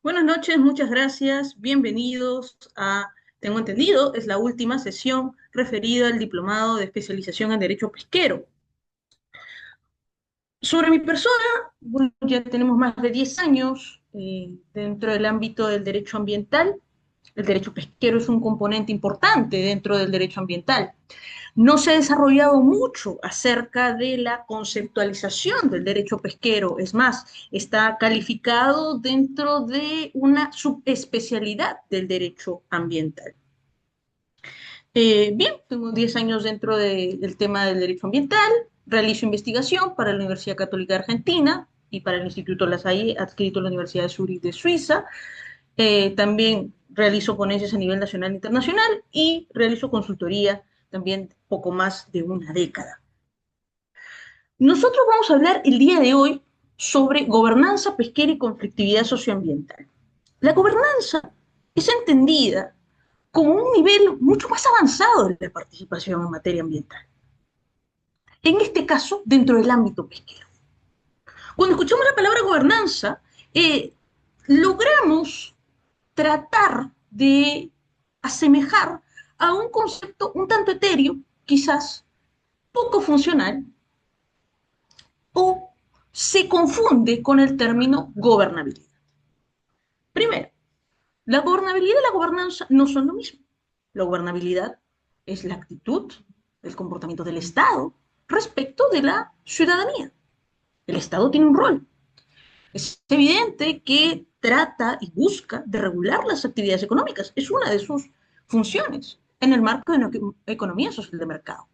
Buenas noches, muchas gracias. Bienvenidos a, tengo entendido, es la última sesión referida al diplomado de especialización en Derecho Pesquero. Sobre mi persona, bueno, ya tenemos más de 10 años dentro del ámbito del derecho ambiental. El derecho pesquero es un componente importante dentro del derecho ambiental. No se ha desarrollado mucho acerca de la conceptualización del derecho pesquero. Es más, está calificado dentro de una subespecialidad del derecho ambiental. Bien, tengo 10 años dentro del tema del derecho ambiental, realizo investigación para la Universidad Católica de Argentina y para el Instituto La Salle, adscrito a la Universidad de Zurich de Suiza. También realizo ponencias a nivel nacional e internacional y realizo consultoría también poco más de una década. Nosotros vamos a hablar el día de hoy sobre gobernanza pesquera y conflictividad socioambiental. La gobernanza es entendida como un nivel mucho más avanzado de la participación en materia ambiental. En este caso, dentro del ámbito pesquero. Cuando escuchamos la palabra gobernanza, logramos tratar de asemejar a un concepto un tanto etéreo, quizás poco funcional, o se confunde con el término gobernabilidad. Primero, la gobernabilidad y la gobernanza no son lo mismo. La gobernabilidad es la actitud, el comportamiento del Estado respecto de la ciudadanía. El Estado tiene un rol. Es evidente que trata y busca de regular las actividades económicas. Es una de sus funciones en el marco de una economía social de mercado.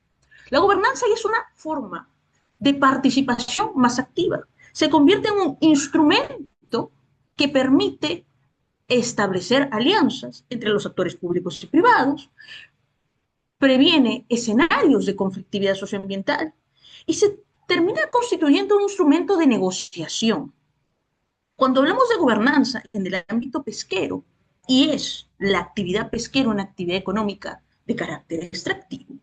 La gobernanza ya es una forma de participación más activa. Se convierte en un instrumento que permite establecer alianzas entre los actores públicos y privados, previene escenarios de conflictividad socioambiental y se termina constituyendo un instrumento de negociación. Cuando hablamos de gobernanza en el ámbito pesquero, y es la actividad pesquera una actividad económica de carácter extractivo,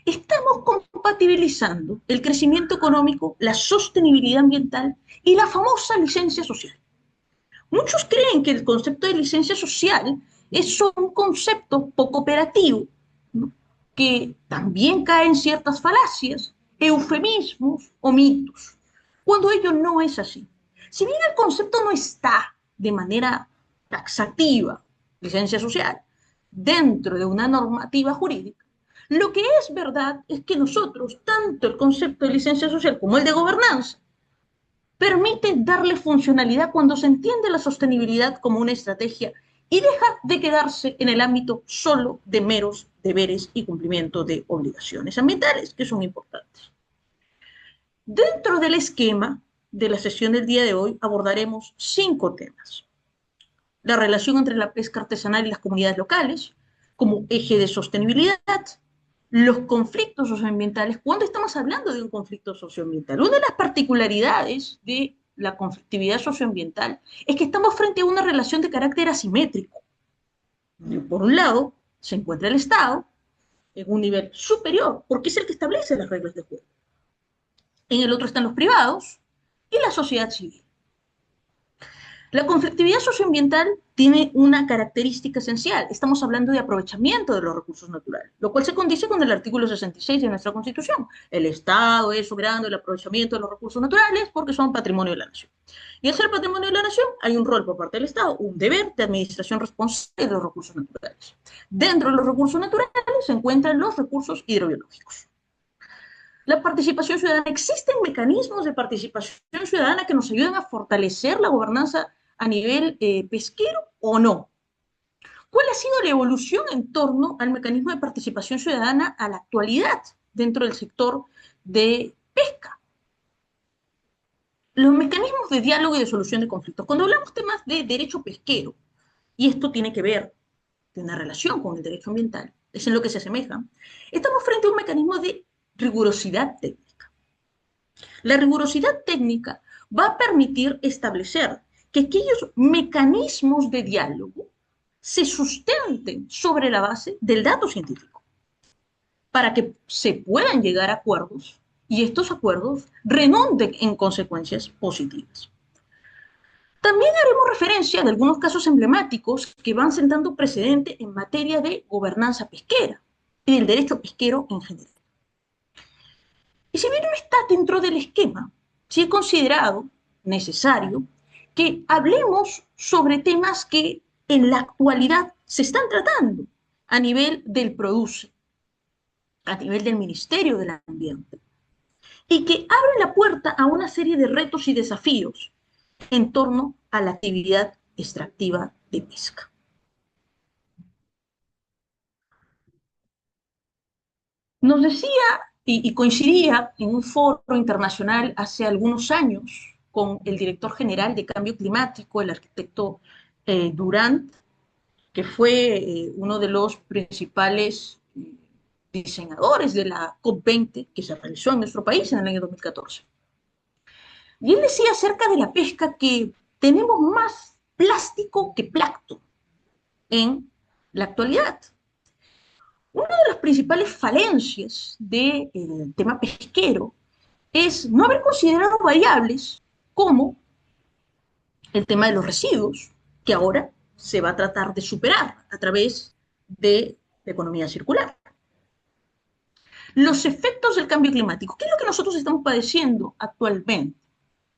estamos compatibilizando el crecimiento económico, la sostenibilidad ambiental y la famosa licencia social. Muchos creen que el concepto de licencia social es un concepto poco operativo, ¿no? Que también cae en ciertas falacias, eufemismos o mitos, cuando ello no es así. Si bien el concepto no está de manera taxativa, licencia social, dentro de una normativa jurídica, lo que es verdad es que nosotros, tanto el concepto de licencia social como el de gobernanza, permite darle funcionalidad cuando se entiende la sostenibilidad como una estrategia y deja de quedarse en el ámbito solo de meros deberes y cumplimiento de obligaciones ambientales, que son importantes. Dentro del esquema de la sesión del día de hoy abordaremos 5 temas. La relación entre la pesca artesanal y las comunidades locales, como eje de sostenibilidad, los conflictos socioambientales, cuando estamos hablando de un conflicto socioambiental. Una de las particularidades de la conflictividad socioambiental es que estamos frente a una relación de carácter asimétrico. Por un lado, se encuentra el Estado en un nivel superior, porque es el que establece las reglas de juego. En el otro están los privados y la sociedad civil. La conflictividad socioambiental tiene una característica esencial. Estamos hablando de aprovechamiento de los recursos naturales, lo cual se condice con el artículo 66 de nuestra Constitución. El Estado es soberano del aprovechamiento de los recursos naturales porque son patrimonio de la nación. Y al ser patrimonio de la nación, hay un rol por parte del Estado, un deber de administración responsable de los recursos naturales. Dentro de los recursos naturales se encuentran los recursos hidrobiológicos. La participación ciudadana, existen mecanismos de participación ciudadana que nos ayudan a fortalecer la gobernanza a nivel pesquero o no. ¿Cuál ha sido la evolución en torno al mecanismo de participación ciudadana a la actualidad dentro del sector de pesca? Los mecanismos de diálogo y de solución de conflictos. Cuando hablamos temas de derecho pesquero, y esto tiene que ver, tiene una relación con el derecho ambiental, es en lo que se asemejan, estamos frente a un mecanismo de rigurosidad técnica. La rigurosidad técnica va a permitir establecer que aquellos mecanismos de diálogo se sustenten sobre la base del dato científico para que se puedan llegar a acuerdos y estos acuerdos redonden en consecuencias positivas. También haremos referencia de algunos casos emblemáticos que van sentando precedente en materia de gobernanza pesquera y del derecho pesquero en general. Y si bien no está dentro del esquema, sí he considerado necesario que hablemos sobre temas que en la actualidad se están tratando a nivel del PRODUCE, a nivel del Ministerio del Ambiente, y que abren la puerta a una serie de retos y desafíos en torno a la actividad extractiva de pesca. Nos decía y coincidía en un foro internacional hace algunos años con el director general de Cambio Climático, el arquitecto Durant, que fue uno de los principales diseñadores de la COP20 que se realizó en nuestro país en el año 2014. Y él decía acerca de la pesca que tenemos más plástico que plancton en la actualidad. Una de las principales falencias del tema pesquero es no haber considerado variables como el tema de los residuos, que ahora se va a tratar de superar a través de la economía circular. Los efectos del cambio climático, ¿qué es lo que nosotros estamos padeciendo actualmente?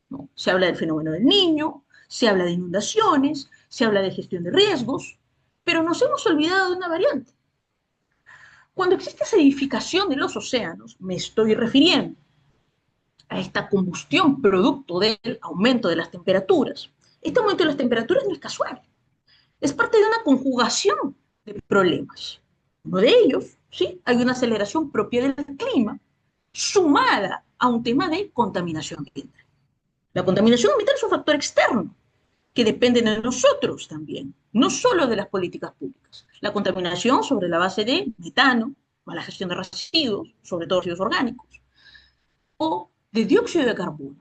¿No? Se habla del fenómeno del niño, se habla de inundaciones, se habla de gestión de riesgos, pero nos hemos olvidado de una variante. Cuando existe acidificación de los océanos, me estoy refiriendo a esta combustión producto del aumento de las temperaturas. Este aumento de las temperaturas no es casual, es parte de una conjugación de problemas. Uno de ellos, sí, hay una aceleración propia del clima, sumada a un tema de contaminación ambiental. La contaminación ambiental es un factor externo que depende de nosotros también, no solo de las políticas públicas. La contaminación sobre la base de metano, mala gestión de residuos, sobre todo residuos orgánicos, o de dióxido de carbono,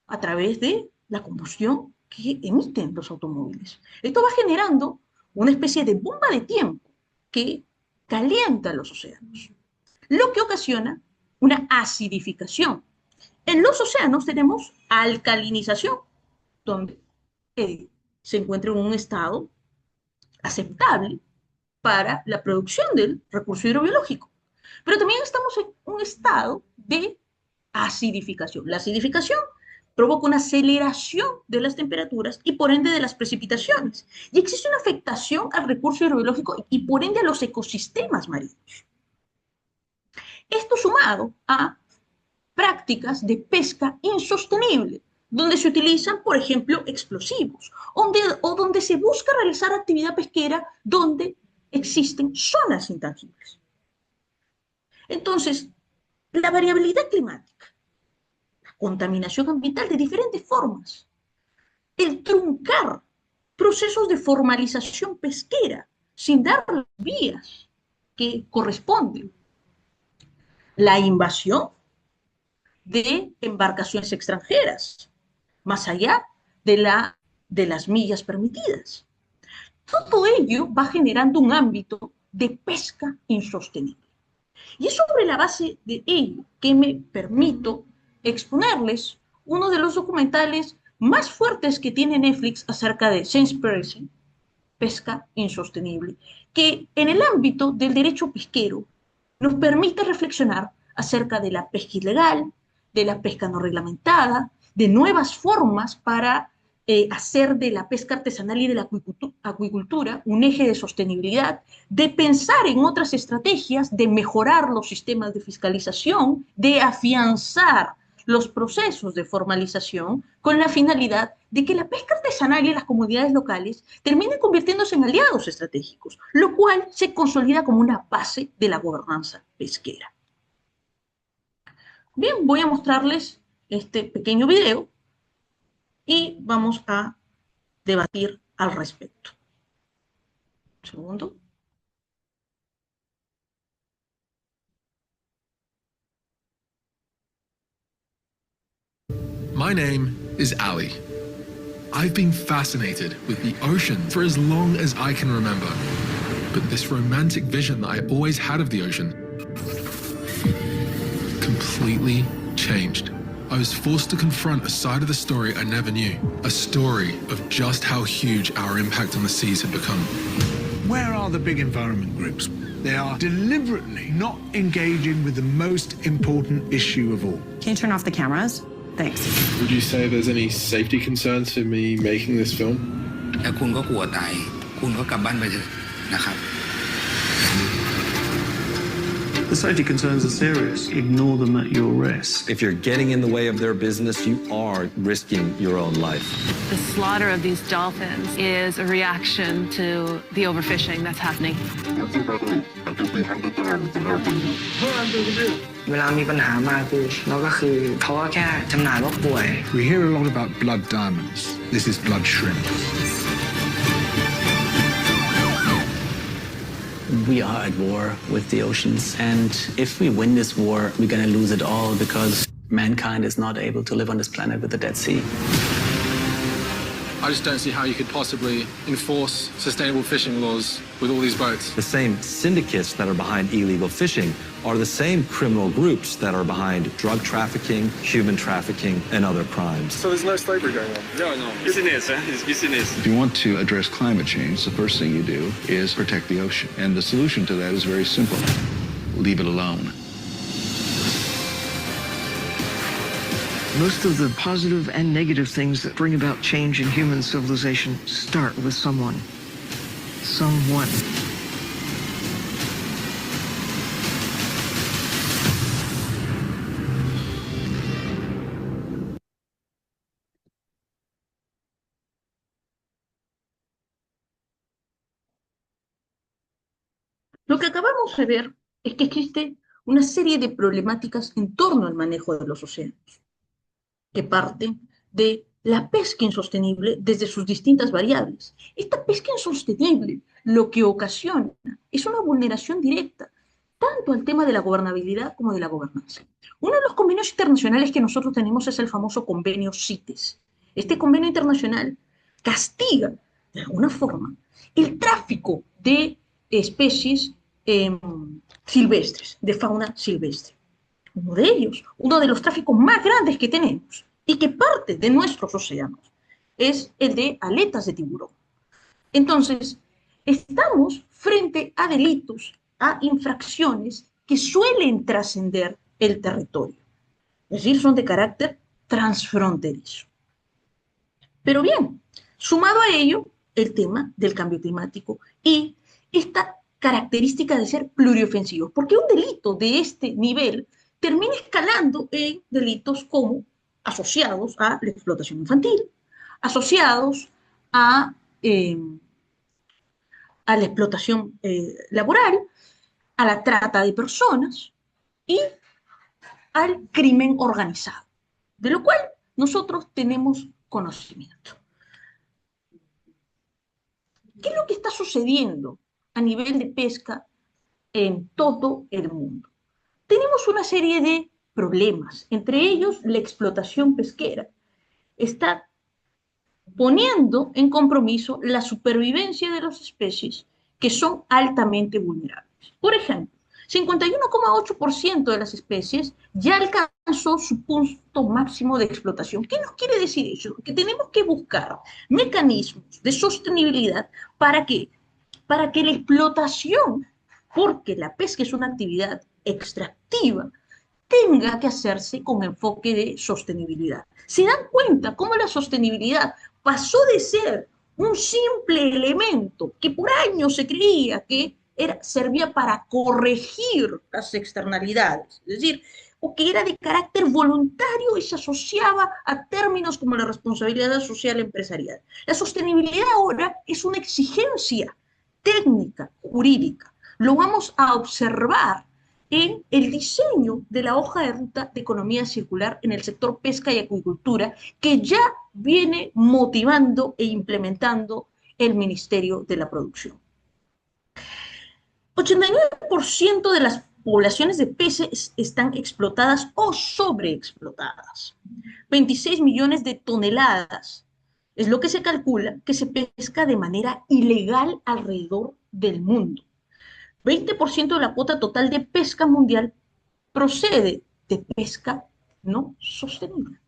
a través de la combustión que emiten los automóviles. Esto va generando una especie de bomba de tiempo que calienta los océanos, lo que ocasiona una acidificación. En los océanos tenemos alcalinización, donde se encuentra en un estado aceptable para la producción del recurso hidrobiológico. Pero también estamos en un estado de acidificación. La acidificación provoca una aceleración de las temperaturas y por ende de las precipitaciones. Y existe una afectación al recurso hidrobiológico y por ende a los ecosistemas marinos. Esto sumado a prácticas de pesca insostenible, donde se utilizan, por ejemplo, explosivos, donde se busca realizar actividad pesquera donde existen zonas intangibles. Entonces, la variabilidad climática, la contaminación ambiental de diferentes formas, el truncar procesos de formalización pesquera sin dar las vías que corresponden, la invasión de embarcaciones extranjeras, más allá de las millas permitidas. Todo ello va generando un ámbito de pesca insostenible. Y es sobre la base de ello que me permito exponerles uno de los documentales más fuertes que tiene Netflix acerca de Seaspiracy, pesca insostenible, que en el ámbito del derecho pesquero nos permite reflexionar acerca de la pesca ilegal, de la pesca no reglamentada, de nuevas formas para hacer de la pesca artesanal y de la acuicultura un eje de sostenibilidad, de pensar en otras estrategias, de mejorar los sistemas de fiscalización, de afianzar los procesos de formalización con la finalidad de que la pesca artesanal y las comunidades locales terminen convirtiéndose en aliados estratégicos, lo cual se consolida como una base de la gobernanza pesquera. Bien, voy a mostrarles este pequeño video y vamos a debatir al respecto. Un segundo. My name is Ali. I've been fascinated with the ocean for as long as I can remember. But this romantic vision that I always had of the ocean completely changed I was forced to confront a side of the story I never knew, a story of just how huge our impact on the seas had become. Where are the big environment groups? They are deliberately not engaging with the most important issue of all. Can you turn off the cameras? Thanks. Would you say there's any safety concerns for me making this film? ถ้าคุณก็กลัวตายคุณก็กลับบ้านไปเถอะนะครับ The safety concerns are serious. Ignore them at your risk. If you're getting in the way of their business, you are risking your own life. The slaughter of these dolphins is a reaction to the overfishing that's happening. เวลามีปัญหามากคือเราก็คือเขาก็แค่จำหน่ายว่าป่วย We hear a lot about blood diamonds. This is blood shrimp. We are at war with the oceans, and if we win this war, we're going to lose it all because mankind is not able to live on this planet with the Dead Sea. I just don't see how you could possibly enforce sustainable fishing laws with all these boats. The same syndicates that are behind illegal fishing are the same criminal groups that are behind drug trafficking, human trafficking, and other crimes. So there's no slavery going on? No. Business, It's business. If you want to address climate change, the first thing you do is protect the ocean. And the solution to that is very simple. Leave it alone. Most of the positive and negative things that bring about change in human civilization start with someone. Someone. Lo que acabamos de ver es que existe una serie de problemáticas en torno al manejo de los océanos, que parten de la pesca insostenible desde sus distintas variables. Esta pesca insostenible lo que ocasiona es una vulneración directa tanto al tema de la gobernabilidad como de la gobernanza. Uno de los convenios internacionales que nosotros tenemos es el famoso convenio CITES. Este convenio internacional castiga, de alguna forma, el tráfico de especies silvestres, de fauna silvestre. Uno de ellos, uno de los tráficos más grandes que tenemos y que parte de nuestros océanos, es el de aletas de tiburón. Entonces, estamos frente a delitos, a infracciones que suelen trascender el territorio. Es decir, son de carácter transfronterizo. Pero bien, sumado a ello, el tema del cambio climático y esta característica de ser pluriofensivos, porque un delito de este nivel termina escalando en delitos como asociados a la explotación infantil, asociados a la explotación laboral, a la trata de personas y al crimen organizado, de lo cual nosotros tenemos conocimiento. ¿Qué es lo que está sucediendo a nivel de pesca en todo el mundo? Tenemos una serie de problemas, entre ellos la explotación pesquera. Está poniendo en compromiso la supervivencia de las especies que son altamente vulnerables. Por ejemplo, 51,8% de las especies ya alcanzó su punto máximo de explotación. ¿Qué nos quiere decir eso? Que tenemos que buscar mecanismos de sostenibilidad para que la explotación, porque la pesca es una actividad extractiva, tenga que hacerse con enfoque de sostenibilidad. ¿Se dan cuenta cómo la sostenibilidad pasó de ser un simple elemento que por años se creía que servía para corregir las externalidades, es decir, o que era de carácter voluntario y se asociaba a términos como la responsabilidad social empresarial? La sostenibilidad ahora es una exigencia técnica, jurídica. Lo vamos a observar en el diseño de la hoja de ruta de economía circular en el sector pesca y acuicultura, que ya viene motivando e implementando el Ministerio de la Producción. 89% de las poblaciones de peces están explotadas o sobreexplotadas. 26 millones de toneladas es lo que se calcula que se pesca de manera ilegal alrededor del mundo. 20% de la cuota total de pesca mundial procede de pesca no sostenible.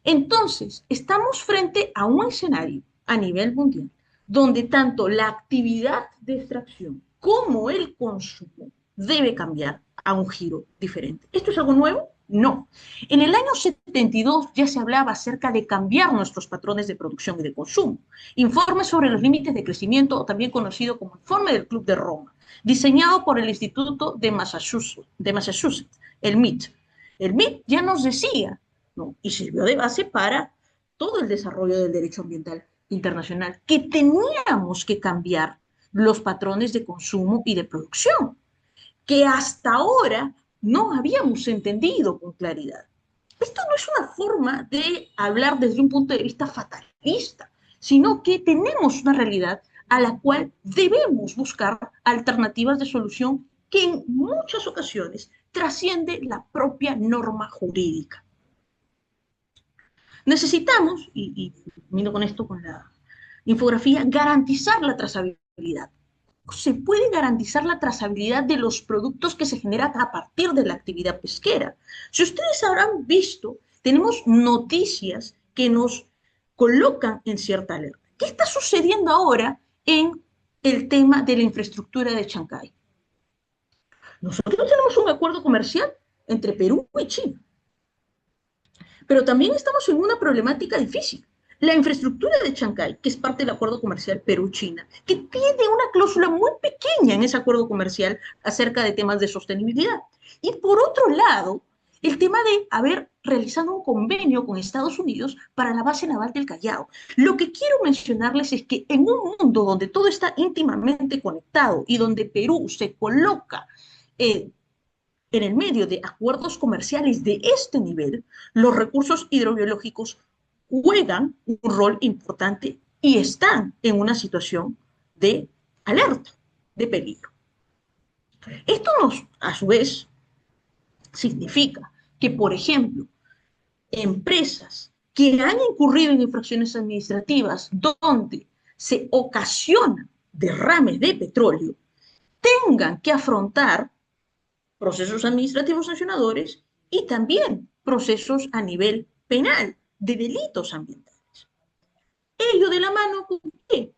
Entonces, estamos frente a un escenario a nivel mundial donde tanto la actividad de extracción como el consumo debe cambiar a un giro diferente. ¿Esto es algo nuevo? No. En el año 72 ya se hablaba acerca de cambiar nuestros patrones de producción y de consumo. Informe sobre los límites de crecimiento, o también conocido como Informe del Club de Roma, diseñado por el Instituto de Massachusetts, el MIT. El MIT ya nos decía, ¿no? Y sirvió de base para todo el desarrollo del derecho ambiental internacional, que teníamos que cambiar los patrones de consumo y de producción, que hasta ahora no habíamos entendido con claridad. Esto no es una forma de hablar desde un punto de vista fatalista, sino que tenemos una realidad a la cual debemos buscar alternativas de solución que en muchas ocasiones trasciende la propia norma jurídica. Necesitamos, y termino con esto, con la infografía, garantizar la trazabilidad. Se puede garantizar la trazabilidad de los productos que se generan a partir de la actividad pesquera. Si ustedes habrán visto, tenemos noticias que nos colocan en cierta alerta. ¿Qué está sucediendo ahora en el tema de la infraestructura de Chancay? Nosotros tenemos un acuerdo comercial entre Perú y China, pero también estamos en una problemática difícil. La infraestructura de Chancay, que es parte del acuerdo comercial Perú-China, que tiene una cláusula muy pequeña en ese acuerdo comercial acerca de temas de sostenibilidad. Y por otro lado, el tema de haber realizado un convenio con Estados Unidos para la base naval del Callao. Lo que quiero mencionarles es que en un mundo donde todo está íntimamente conectado y donde Perú se coloca en el medio de acuerdos comerciales de este nivel, los recursos hidrobiológicos juegan un rol importante y están en una situación de alerta, de peligro. Esto a su vez, significa que, por ejemplo, empresas que han incurrido en infracciones administrativas donde se ocasionan derrames de petróleo tengan que afrontar procesos administrativos sancionadores y también procesos a nivel penal de delitos ambientales. Ello de la mano con que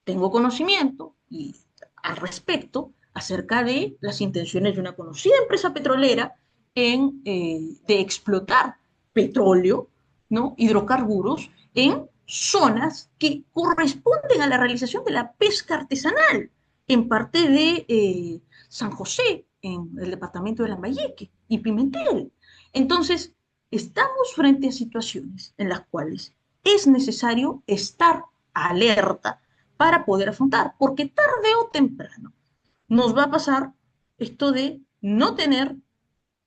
tengo conocimiento y al respecto acerca de las intenciones de una conocida empresa petrolera de explotar petróleo, ¿no? Hidrocarburos en zonas que corresponden a la realización de la pesca artesanal, en parte de San José, en el departamento de Lambayeque y Pimentel. Entonces, estamos frente a situaciones en las cuales es necesario estar alerta para poder afrontar, porque tarde o temprano nos va a pasar esto de no tener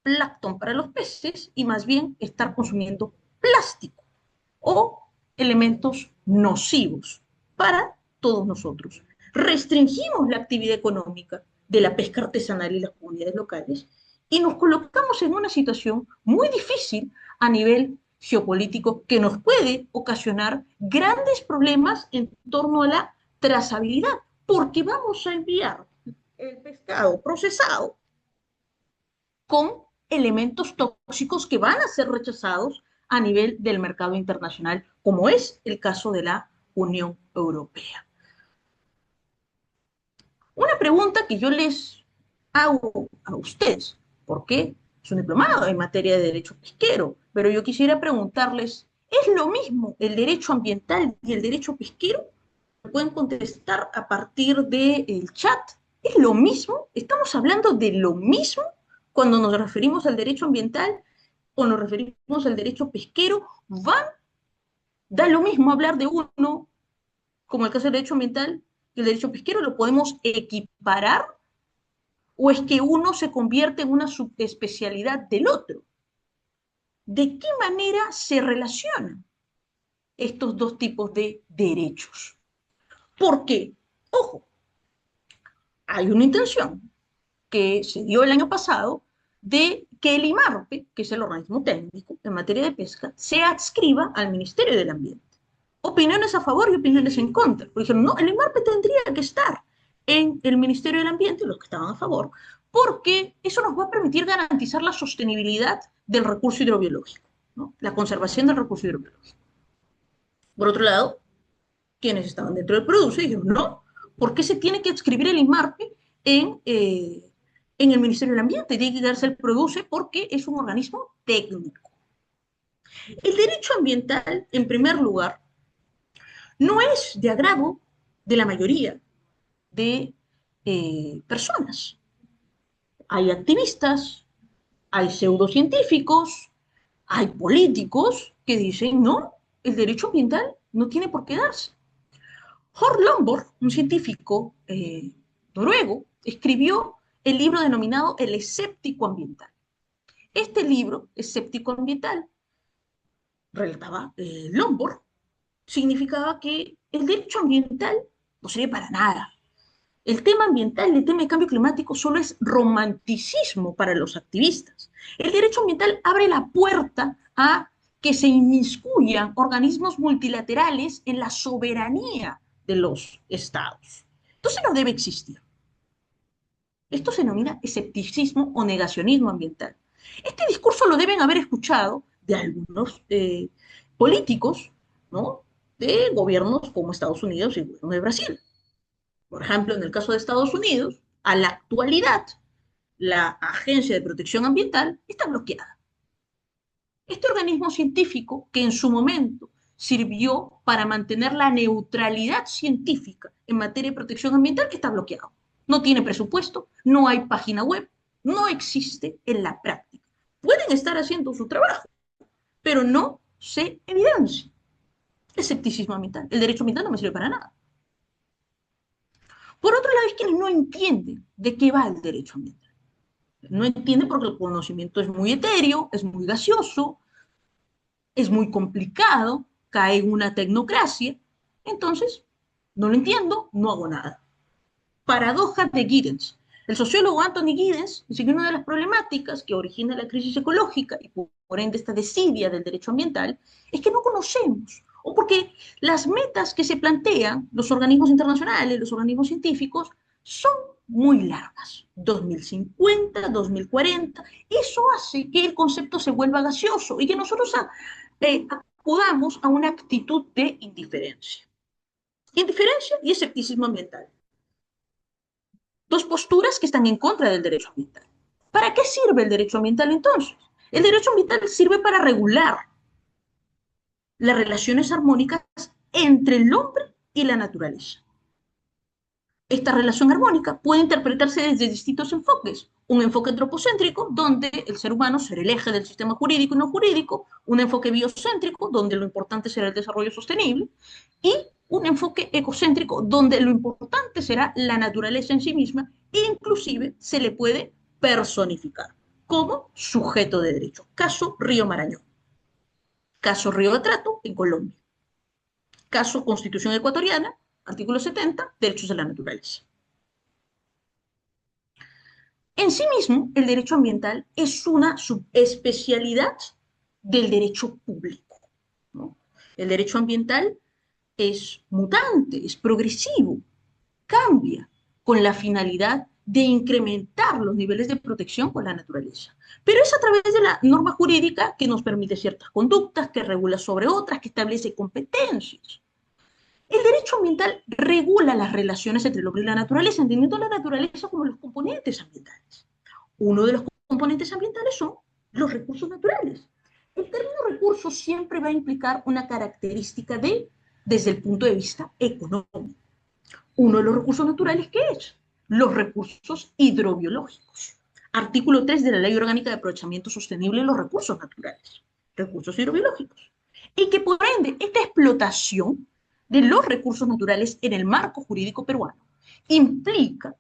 plancton para los peces y más bien estar consumiendo plástico o elementos nocivos para todos nosotros. Restringimos la actividad económica de la pesca artesanal y las comunidades locales y nos colocamos en una situación muy difícil a nivel geopolítico que nos puede ocasionar grandes problemas en torno a la trazabilidad, porque vamos a enviar el pescado procesado con elementos tóxicos que van a ser rechazados a nivel del mercado internacional, como es el caso de la Unión Europea. Una pregunta que yo les hago a ustedes, porque es un diplomado en materia de derecho pesquero, pero yo quisiera preguntarles, ¿es lo mismo el derecho ambiental y el derecho pesquero? ¿Me pueden contestar a partir del chat? ¿Es lo mismo? ¿Estamos hablando de lo mismo cuando nos referimos al derecho ambiental o nos referimos al derecho pesquero? Da lo mismo hablar de uno, como el caso del derecho ambiental y el derecho pesquero? ¿Lo podemos equiparar? ¿O es que uno se convierte en una subespecialidad del otro? ¿De qué manera se relacionan estos dos tipos de derechos? Porque, ojo, hay una intención que se dio el año pasado de que el IMARPE, que es el organismo técnico en materia de pesca, se adscriba al Ministerio del Ambiente. Opiniones a favor y opiniones en contra. Porque dijeron, no, el IMARPE tendría que estar en el Ministerio del Ambiente, los que estaban a favor, porque eso nos va a permitir garantizar la sostenibilidad del recurso hidrobiológico, ¿no? La conservación del recurso hidrobiológico. Por otro lado, quienes estaban dentro del PRODUCE dijeron, no, ¿por qué se tiene que adscribir el INMARPE en el Ministerio del Ambiente? Tiene que quedarse el PRODUCE porque es un organismo técnico. El derecho ambiental, en primer lugar, no es de agrado de la mayoría de personas. Hay activistas, hay pseudocientíficos, hay políticos que dicen, no, el derecho ambiental no tiene por qué darse. Jørg Lomborg, un científico noruego, escribió el libro denominado El escéptico ambiental. Este libro, Escéptico ambiental, relataba Lomborg, significaba que el derecho ambiental no sirve para nada. El tema ambiental, el tema de cambio climático solo es romanticismo para los activistas. El derecho ambiental abre la puerta a que se inmiscuyan organismos multilaterales en la soberanía de los estados. Entonces no debe existir. Esto se denomina escepticismo o negacionismo ambiental. Este discurso lo deben haber escuchado de algunos políticos, ¿no?, de gobiernos como Estados Unidos y el gobierno de Brasil. Por ejemplo, en el caso de Estados Unidos, a la actualidad, la Agencia de Protección Ambiental está bloqueada. Este organismo científico, que en su momento sirvió para mantener la neutralidad científica en materia de protección ambiental, que está bloqueado. No tiene presupuesto, no hay página web, no existe en la práctica. Pueden estar haciendo su trabajo, pero no se evidencia. Escepticismo ambiental. El derecho ambiental no me sirve para nada. Por otro lado, hay quienes no entienden de qué va el derecho ambiental. No entienden porque el conocimiento es muy etéreo, es muy gaseoso, es muy complicado, cae en una tecnocracia. Entonces, no lo entiendo, no hago nada. Paradoja de Giddens. El sociólogo Anthony Giddens dice que una de las problemáticas que origina la crisis ecológica y por ende esta desidia del derecho ambiental es que no conocemos, o porque las metas que se plantean los organismos internacionales, los organismos científicos, son muy largas. 2050, 2040, eso hace que el concepto se vuelva gaseoso y que nosotros acudamos a una actitud de indiferencia. Indiferencia y escepticismo ambiental. Dos posturas que están en contra del derecho ambiental. ¿Para qué sirve el derecho ambiental entonces? El derecho ambiental sirve para regular las relaciones armónicas entre el hombre y la naturaleza. Esta relación armónica puede interpretarse desde distintos enfoques. Un enfoque antropocéntrico, donde el ser humano será el eje del sistema jurídico y no jurídico, un enfoque biocéntrico, donde lo importante será el desarrollo sostenible, y un enfoque ecocéntrico, donde lo importante será la naturaleza en sí misma, e inclusive se le puede personificar como sujeto de derecho. Caso Río Marañón. Caso Río de Trato en Colombia. Caso Constitución Ecuatoriana, artículo 70, derechos de la naturaleza. En sí mismo, el derecho ambiental es una subespecialidad del derecho público, ¿no? El derecho ambiental es mutante, es progresivo, cambia con la finalidad de incrementar los niveles de protección con la naturaleza. Pero es a través de la norma jurídica que nos permite ciertas conductas, que regula sobre otras, que establece competencias. El derecho ambiental regula las relaciones entre el hombre y la naturaleza, entendiendo la naturaleza como los componentes ambientales. Uno de los componentes ambientales son los recursos naturales. El término recurso siempre va a implicar una característica desde el punto de vista económico. Uno de los recursos naturales, ¿qué es? Los recursos hidrobiológicos. Artículo 3 de la Ley Orgánica de Aprovechamiento Sostenible de los Recursos Naturales. Recursos hidrobiológicos. Y que por ende, esta explotación de los recursos naturales en el marco jurídico peruano implica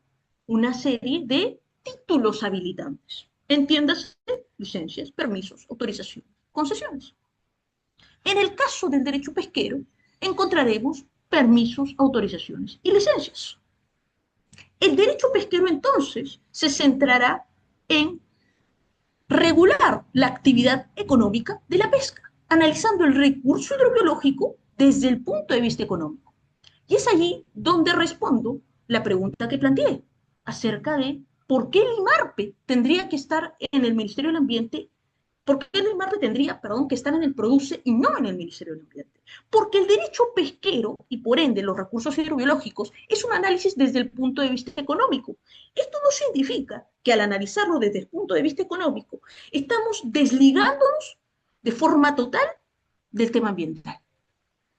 una serie de títulos habilitantes. Entiéndase, licencias, permisos, autorizaciones, concesiones. En el caso del derecho pesquero, encontraremos permisos, autorizaciones y licencias. El derecho pesquero, entonces, se centrará en regular la actividad económica de la pesca, analizando el recurso hidrobiológico desde el punto de vista económico. Y es allí donde respondo la pregunta que planteé acerca de ¿Por qué el IMARPE tendría que estar en el Ministerio del Ambiente? ¿Por qué el IMARPE tendría, perdón, que estar en el PRODUCE y no en el Ministerio del Ambiente? Porque el derecho pesquero y por ende los recursos hidrobiológicos es un análisis desde el punto de vista económico. Esto no significa que al analizarlo desde el punto de vista económico estamos desligándonos de forma total del tema ambiental,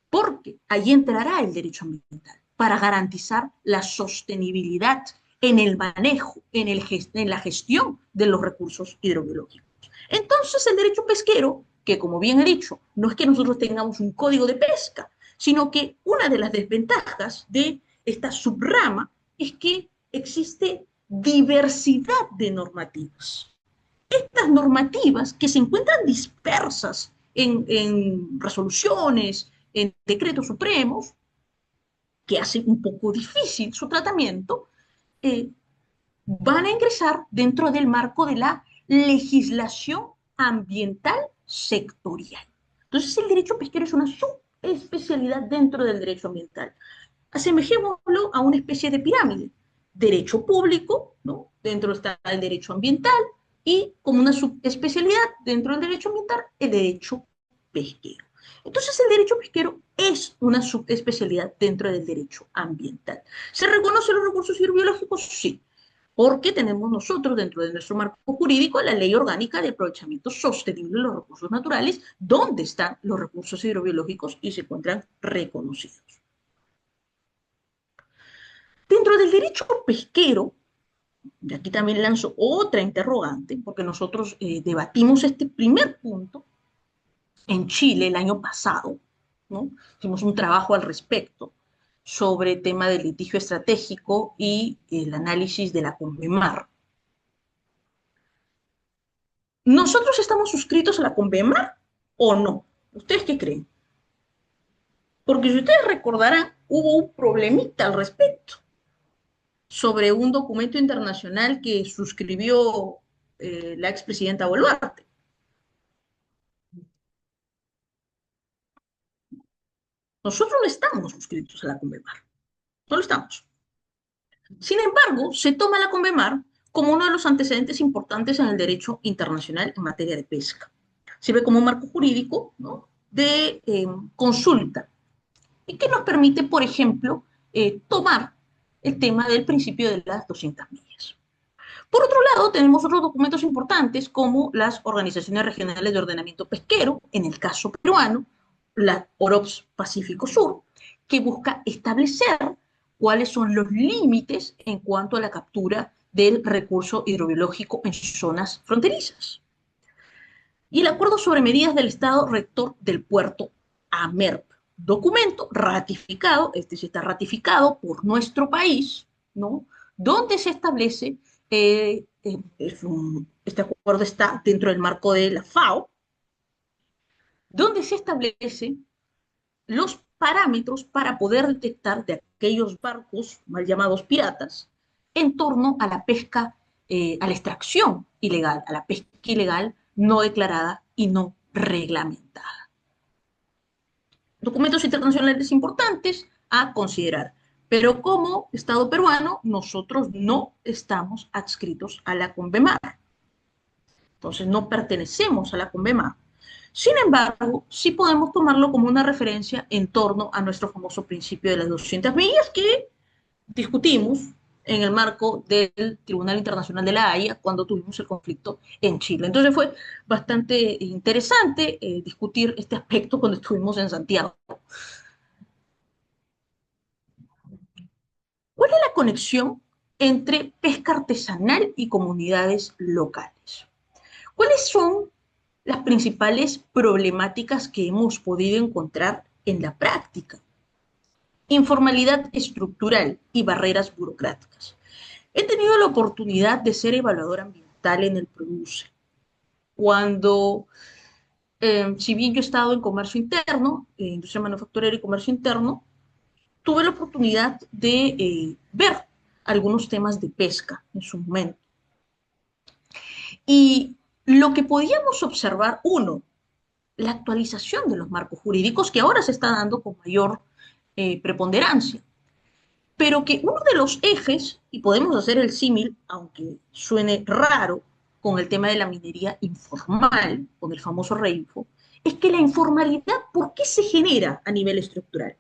porque ahí entrará el derecho ambiental para garantizar la sostenibilidad en el manejo, en la gestión de los recursos hidrobiológicos. Entonces, el derecho pesquero, que como bien he dicho, no es que nosotros tengamos un código de pesca, sino que una de las desventajas de esta subrama es que existe diversidad de normativas. Estas normativas que se encuentran dispersas en resoluciones, en decretos supremos, que hacen un poco difícil su tratamiento, van a ingresar dentro del marco de la legislación ambiental sectorial. Entonces, el derecho pesquero es una subespecialidad dentro del derecho ambiental. Asemejémoslo a una especie de pirámide. Derecho público, ¿no? Dentro está el derecho ambiental y como una subespecialidad dentro del derecho ambiental, el derecho pesquero. Entonces, el derecho pesquero es una subespecialidad dentro del derecho ambiental. ¿Se reconocen los recursos hidrobiológicos? Sí, porque tenemos nosotros dentro de nuestro marco jurídico la Ley Orgánica de Aprovechamiento Sostenible de los Recursos Naturales, donde están los recursos hidrobiológicos y se encuentran reconocidos. Dentro del derecho pesquero, y aquí también lanzo otra interrogante, porque nosotros debatimos este primer punto en Chile el año pasado, ¿no? Hicimos un trabajo al respecto sobre el tema del litigio estratégico y el análisis de la CONVEMAR. ¿Nosotros estamos suscritos a la CONVEMAR o no? ¿Ustedes qué creen? Porque si ustedes recordarán, hubo un problemita al respecto sobre un documento internacional que suscribió la expresidenta Boluarte. Nosotros no estamos suscritos a la CONVEMAR, no lo estamos. Sin embargo, se toma la CONVEMAR como uno de los antecedentes importantes en el derecho internacional en materia de pesca. Sirve como un marco jurídico, ¿no?, de consulta y que nos permite, por ejemplo, tomar el tema del principio de las 200 millas. Por otro lado, tenemos otros documentos importantes como las organizaciones regionales de ordenamiento pesquero, en el caso peruano, la OROPS Pacífico Sur, que busca establecer cuáles son los límites en cuanto a la captura del recurso hidrobiológico en zonas fronterizas. Y el Acuerdo sobre Medidas del Estado Rector del Puerto, AMERP, documento ratificado, este sí está ratificado por nuestro país, ¿no?, donde se establece, este acuerdo está dentro del marco de la FAO, donde se establece los parámetros para poder detectar de aquellos barcos mal llamados piratas en torno a la pesca, a la extracción ilegal, a la pesca ilegal no declarada y no reglamentada. Documentos internacionales importantes a considerar, pero como Estado peruano nosotros no estamos adscritos a la CONVEMAR. Entonces no pertenecemos a la CONVEMAR. Sin embargo, sí podemos tomarlo como una referencia en torno a nuestro famoso principio de las 200 millas que discutimos en el marco del Tribunal Internacional de la Haya cuando tuvimos el conflicto en Chile. Entonces fue bastante interesante discutir este aspecto cuando estuvimos en Santiago. ¿Cuál es la conexión entre pesca artesanal y comunidades locales? ¿Cuáles son las principales problemáticas que hemos podido encontrar en la práctica? Informalidad estructural y barreras burocráticas. He tenido la oportunidad de ser evaluadora ambiental en el PRODUCE. Cuando, si bien yo he estado en comercio interno, industria manufacturera y comercio interno, tuve la oportunidad de ver algunos temas de pesca en su momento. Y lo que podíamos observar, uno, la actualización de los marcos jurídicos que ahora se está dando con mayor preponderancia. pero que uno de los ejes, y podemos hacer el símil, aunque suene raro, con el tema de la minería informal, con el famoso reinfo, es que la informalidad, ¿por qué se genera a nivel estructural?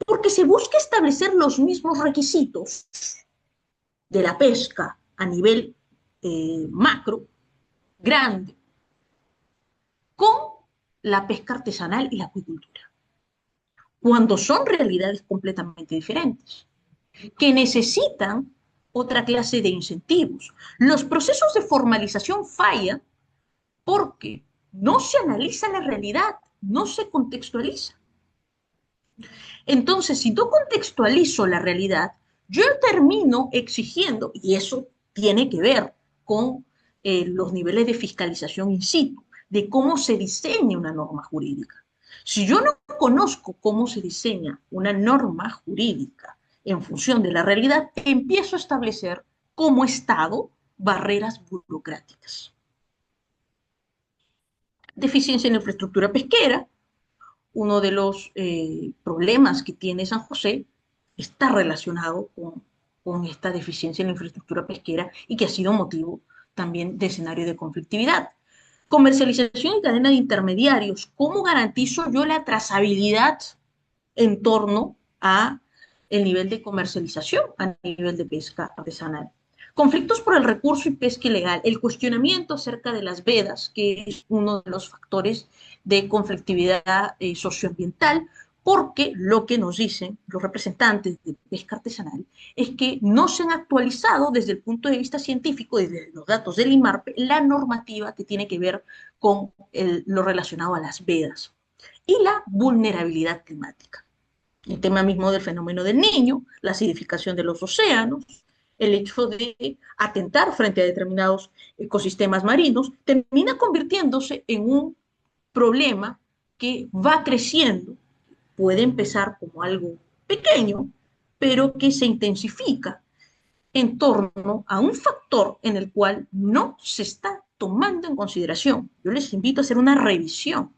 Porque se busca establecer los mismos requisitos de la pesca a nivel macro, grande, con la pesca artesanal y la acuicultura, cuando son realidades completamente diferentes, que necesitan otra clase de incentivos. Los procesos de formalización fallan porque no se analiza la realidad, no se contextualiza. Entonces, si no contextualizo la realidad, yo termino exigiendo, y eso tiene que ver con los niveles de fiscalización in situ, de cómo se diseña una norma jurídica. Si yo no conozco cómo se diseña una norma jurídica en función de la realidad, empiezo a establecer como Estado barreras burocráticas. Deficiencia en la infraestructura pesquera. Uno de los problemas que tiene San José está relacionado con esta deficiencia en la infraestructura pesquera y que ha sido motivo también de escenario de conflictividad. Comercialización y cadena de intermediarios. ¿Cómo garantizo yo la trazabilidad en torno a el nivel de comercialización, a nivel de pesca artesanal? Conflictos por el recurso y pesca ilegal. El cuestionamiento acerca de las vedas, que es uno de los factores de conflictividad socioambiental, porque lo que nos dicen los representantes de pesca artesanal es que no se han actualizado desde el punto de vista científico, desde los datos del IMARPE, la normativa que tiene que ver con lo relacionado a las vedas y la vulnerabilidad climática. El tema mismo del fenómeno del Niño, la acidificación de los océanos, el hecho de atentar frente a determinados ecosistemas marinos, termina convirtiéndose en un problema que va creciendo. Puede empezar como algo pequeño, pero que se intensifica en torno a un factor en el cual no se está tomando en consideración. Yo les invito a hacer una revisión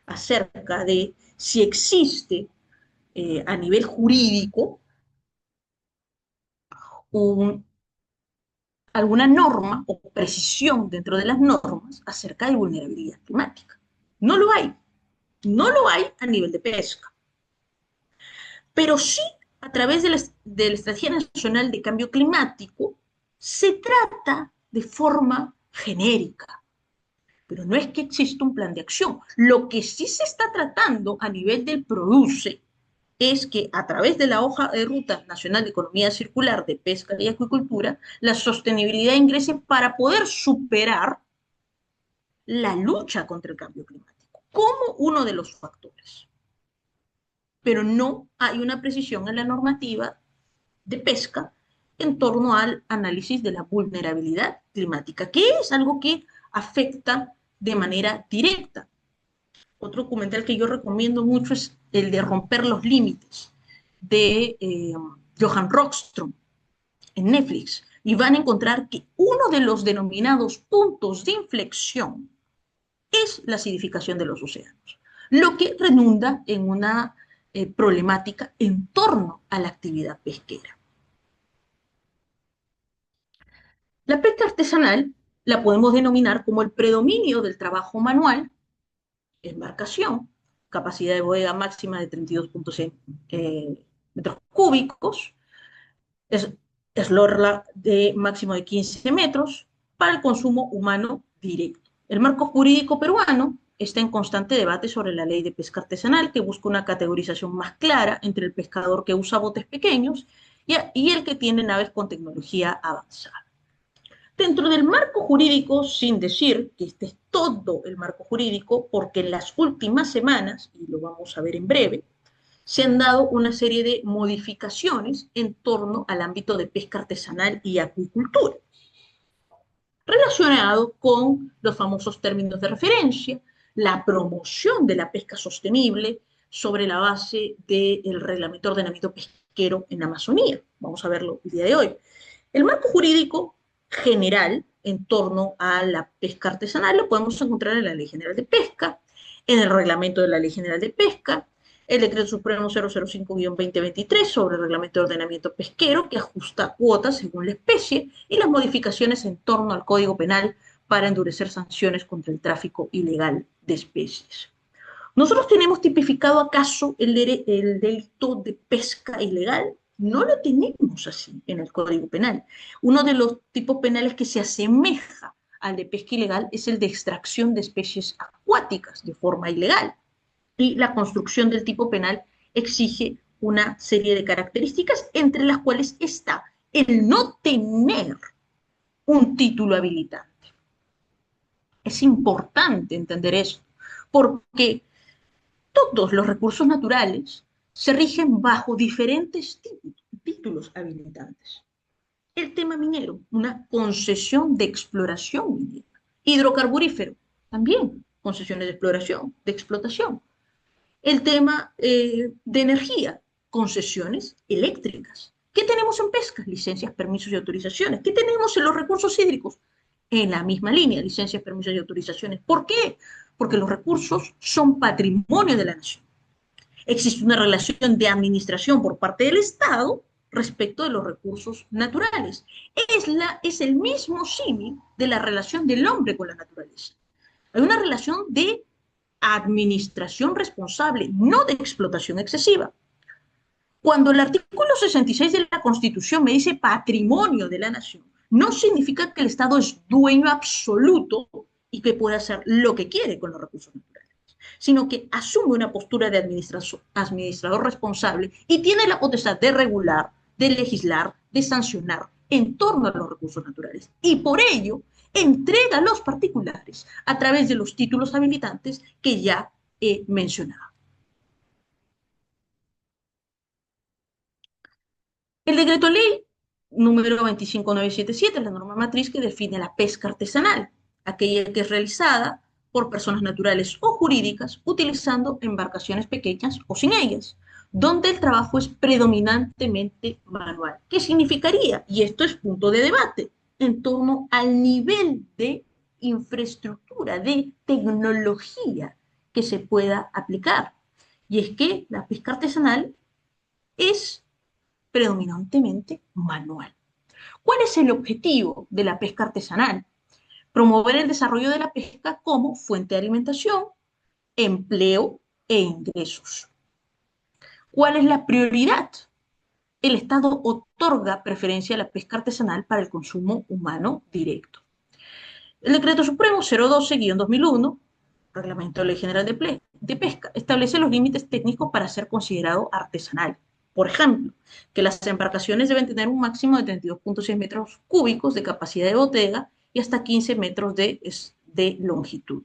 acerca de si existe a nivel jurídico alguna norma o precisión dentro de las normas acerca de vulnerabilidad climática. No lo hay. No lo hay a nivel de pesca. Pero sí, a través de la Estrategia Nacional de Cambio Climático, se trata de forma genérica. Pero no es que exista un plan de acción. Lo que sí se está tratando a nivel del PRODUCE es que a través de la hoja de ruta nacional de economía circular de pesca y acuicultura, la sostenibilidad ingrese para poder superar la lucha contra el cambio climático como uno de los factores. Pero no hay una precisión en la normativa de pesca en torno al análisis de la vulnerabilidad climática, que es algo que afecta de manera directa. Otro documental que yo recomiendo mucho es el de Romper los Límites, de Johan Rockström, en Netflix, y van a encontrar que uno de los denominados puntos de inflexión es la acidificación de los océanos, lo que redunda en una problemática en torno a la actividad pesquera. La pesca artesanal la podemos denominar como el predominio del trabajo manual, embarcación, capacidad de bodega máxima de 32.6 metros cúbicos, eslorla de máximo de 15 metros para el consumo humano directo. El marco jurídico peruano está en constante debate sobre la ley de pesca artesanal, que busca una categorización más clara entre el pescador que usa botes pequeños y el que tiene naves con tecnología avanzada. Dentro del marco jurídico, sin decir que este es todo el marco jurídico, porque en las últimas semanas, y lo vamos a ver en breve, se han dado una serie de modificaciones en torno al ámbito de pesca artesanal y acuicultura, relacionado con los famosos términos de referencia, la promoción de la pesca sostenible sobre la base del Reglamento de Ordenamiento Pesquero en Amazonía. Vamos a verlo el día de hoy. El marco jurídico general en torno a la pesca artesanal lo podemos encontrar en la Ley General de Pesca, en el reglamento de la Ley General de Pesca, el Decreto Supremo 005-2023 sobre el Reglamento de Ordenamiento Pesquero, que ajusta cuotas según la especie, y las modificaciones en torno al Código Penal para endurecer sanciones contra el tráfico ilegal de especies. ¿Nosotros tenemos tipificado acaso el delito de pesca ilegal? No lo tenemos así en el Código Penal. Uno de los tipos penales que se asemeja al de pesca ilegal es el de extracción de especies acuáticas de forma ilegal. Y la construcción del tipo penal exige una serie de características, entre las cuales está el no tener un título habilitante. Es importante entender eso, porque todos los recursos naturales se rigen bajo diferentes títulos habilitantes. El tema minero, una concesión de exploración minera. Hidrocarburífero, también concesiones de exploración, de explotación. El tema de energía, concesiones eléctricas. ¿Qué tenemos en pesca? Licencias, permisos y autorizaciones. ¿Qué tenemos en los recursos hídricos? En la misma línea, licencias, permisos y autorizaciones. ¿Por qué? Porque los recursos son patrimonio de la nación. Existe una relación de administración por parte del Estado respecto de los recursos naturales. Es el mismo símil de la relación del hombre con la naturaleza. Hay una relación de administración responsable, no de explotación excesiva. Cuando el artículo 66 de la Constitución me dice patrimonio de la nación, no significa que el Estado es dueño absoluto y que puede hacer lo que quiere con los recursos naturales, sino que asume una postura de administrador responsable y tiene la potestad de regular, de legislar, de sancionar en torno a los recursos naturales. Y por ello, entrega a los particulares a través de los títulos habilitantes que ya he mencionado. El decreto ley número 25977 es la norma matriz que define la pesca artesanal, aquella que es realizada por personas naturales o jurídicas utilizando embarcaciones pequeñas o sin ellas, donde el trabajo es predominantemente manual. ¿Qué significaría? Y esto es punto de debate en torno al nivel de infraestructura, de tecnología que se pueda aplicar. Y es que la pesca artesanal es predominantemente manual. ¿Cuál es el objetivo de la pesca artesanal? Promover el desarrollo de la pesca como fuente de alimentación, empleo e ingresos. ¿Cuál es la prioridad? El Estado otorga preferencia a la pesca artesanal para el consumo humano directo. El Decreto Supremo 012-2001, Reglamento de Ley General de Pesca, establece los límites técnicos para ser considerado artesanal. Por ejemplo, que las embarcaciones deben tener un máximo de 32.6 metros cúbicos de capacidad de botega y hasta 15 metros de longitud.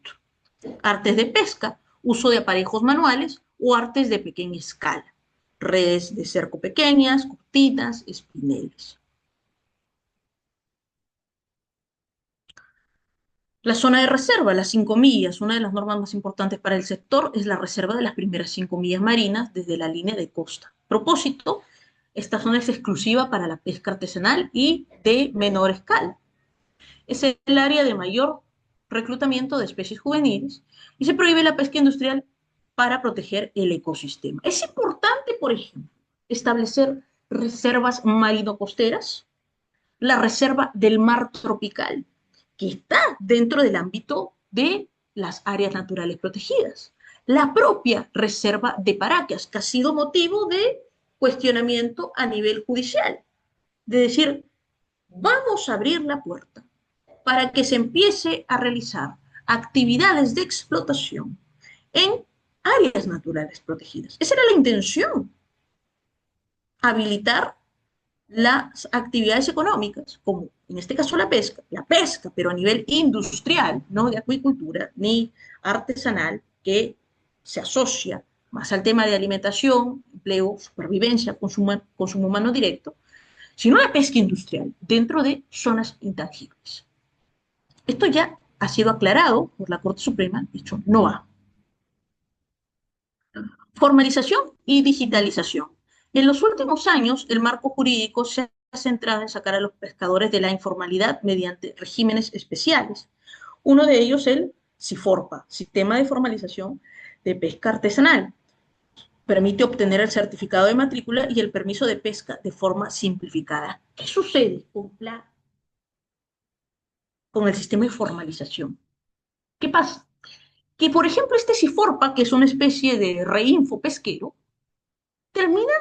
Artes de pesca, uso de aparejos manuales o artes de pequeña escala. Redes de cerco pequeñas, cortinas, espineles. La zona de reserva, las 5 millas, una de las normas más importantes para el sector es la reserva de las primeras 5 millas marinas desde la línea de costa. Propósito, esta zona es exclusiva para la pesca artesanal y de menor escala. Es el área de mayor reclutamiento de especies juveniles y se prohíbe la pesca industrial para proteger el ecosistema. Es importante, por ejemplo, establecer reservas marino-costeras, la reserva del mar tropical, que está dentro del ámbito de las áreas naturales protegidas. La propia reserva de Paraquias, que ha sido motivo de cuestionamiento a nivel judicial. De decir, vamos a abrir la puerta para que se empiece a realizar actividades de explotación en áreas naturales protegidas. Esa era la intención. Habilitar las actividades económicas, como en este caso la pesca, pero a nivel industrial, no de acuicultura ni artesanal, que se asocia más al tema de alimentación, empleo, supervivencia, consumo humano directo, sino la pesca industrial dentro de zonas intangibles. Esto ya ha sido aclarado por la Corte Suprema, dicho no va. Formalización y digitalización. En los últimos años, el marco jurídico se ha centrado en sacar a los pescadores de la informalidad mediante regímenes especiales. Uno de ellos, el SIFORPA, Sistema de Formalización de Pesca Artesanal, permite obtener el certificado de matrícula y el permiso de pesca de forma simplificada. ¿Qué sucede con el sistema de formalización? ¿Qué pasa? Que, por ejemplo, este Ciforpa, que es una especie de reinfo pesquero, termina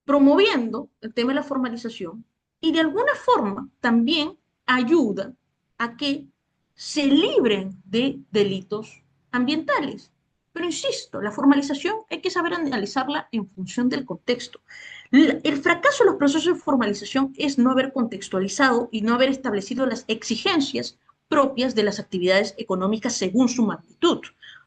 promoviendo el tema de la formalización y de alguna forma también ayuda a que se libren de delitos ambientales. Pero insisto, la formalización hay que saber analizarla en función del contexto. El fracaso de los procesos de formalización es no haber contextualizado y no haber establecido las exigencias propias de las actividades económicas según su magnitud.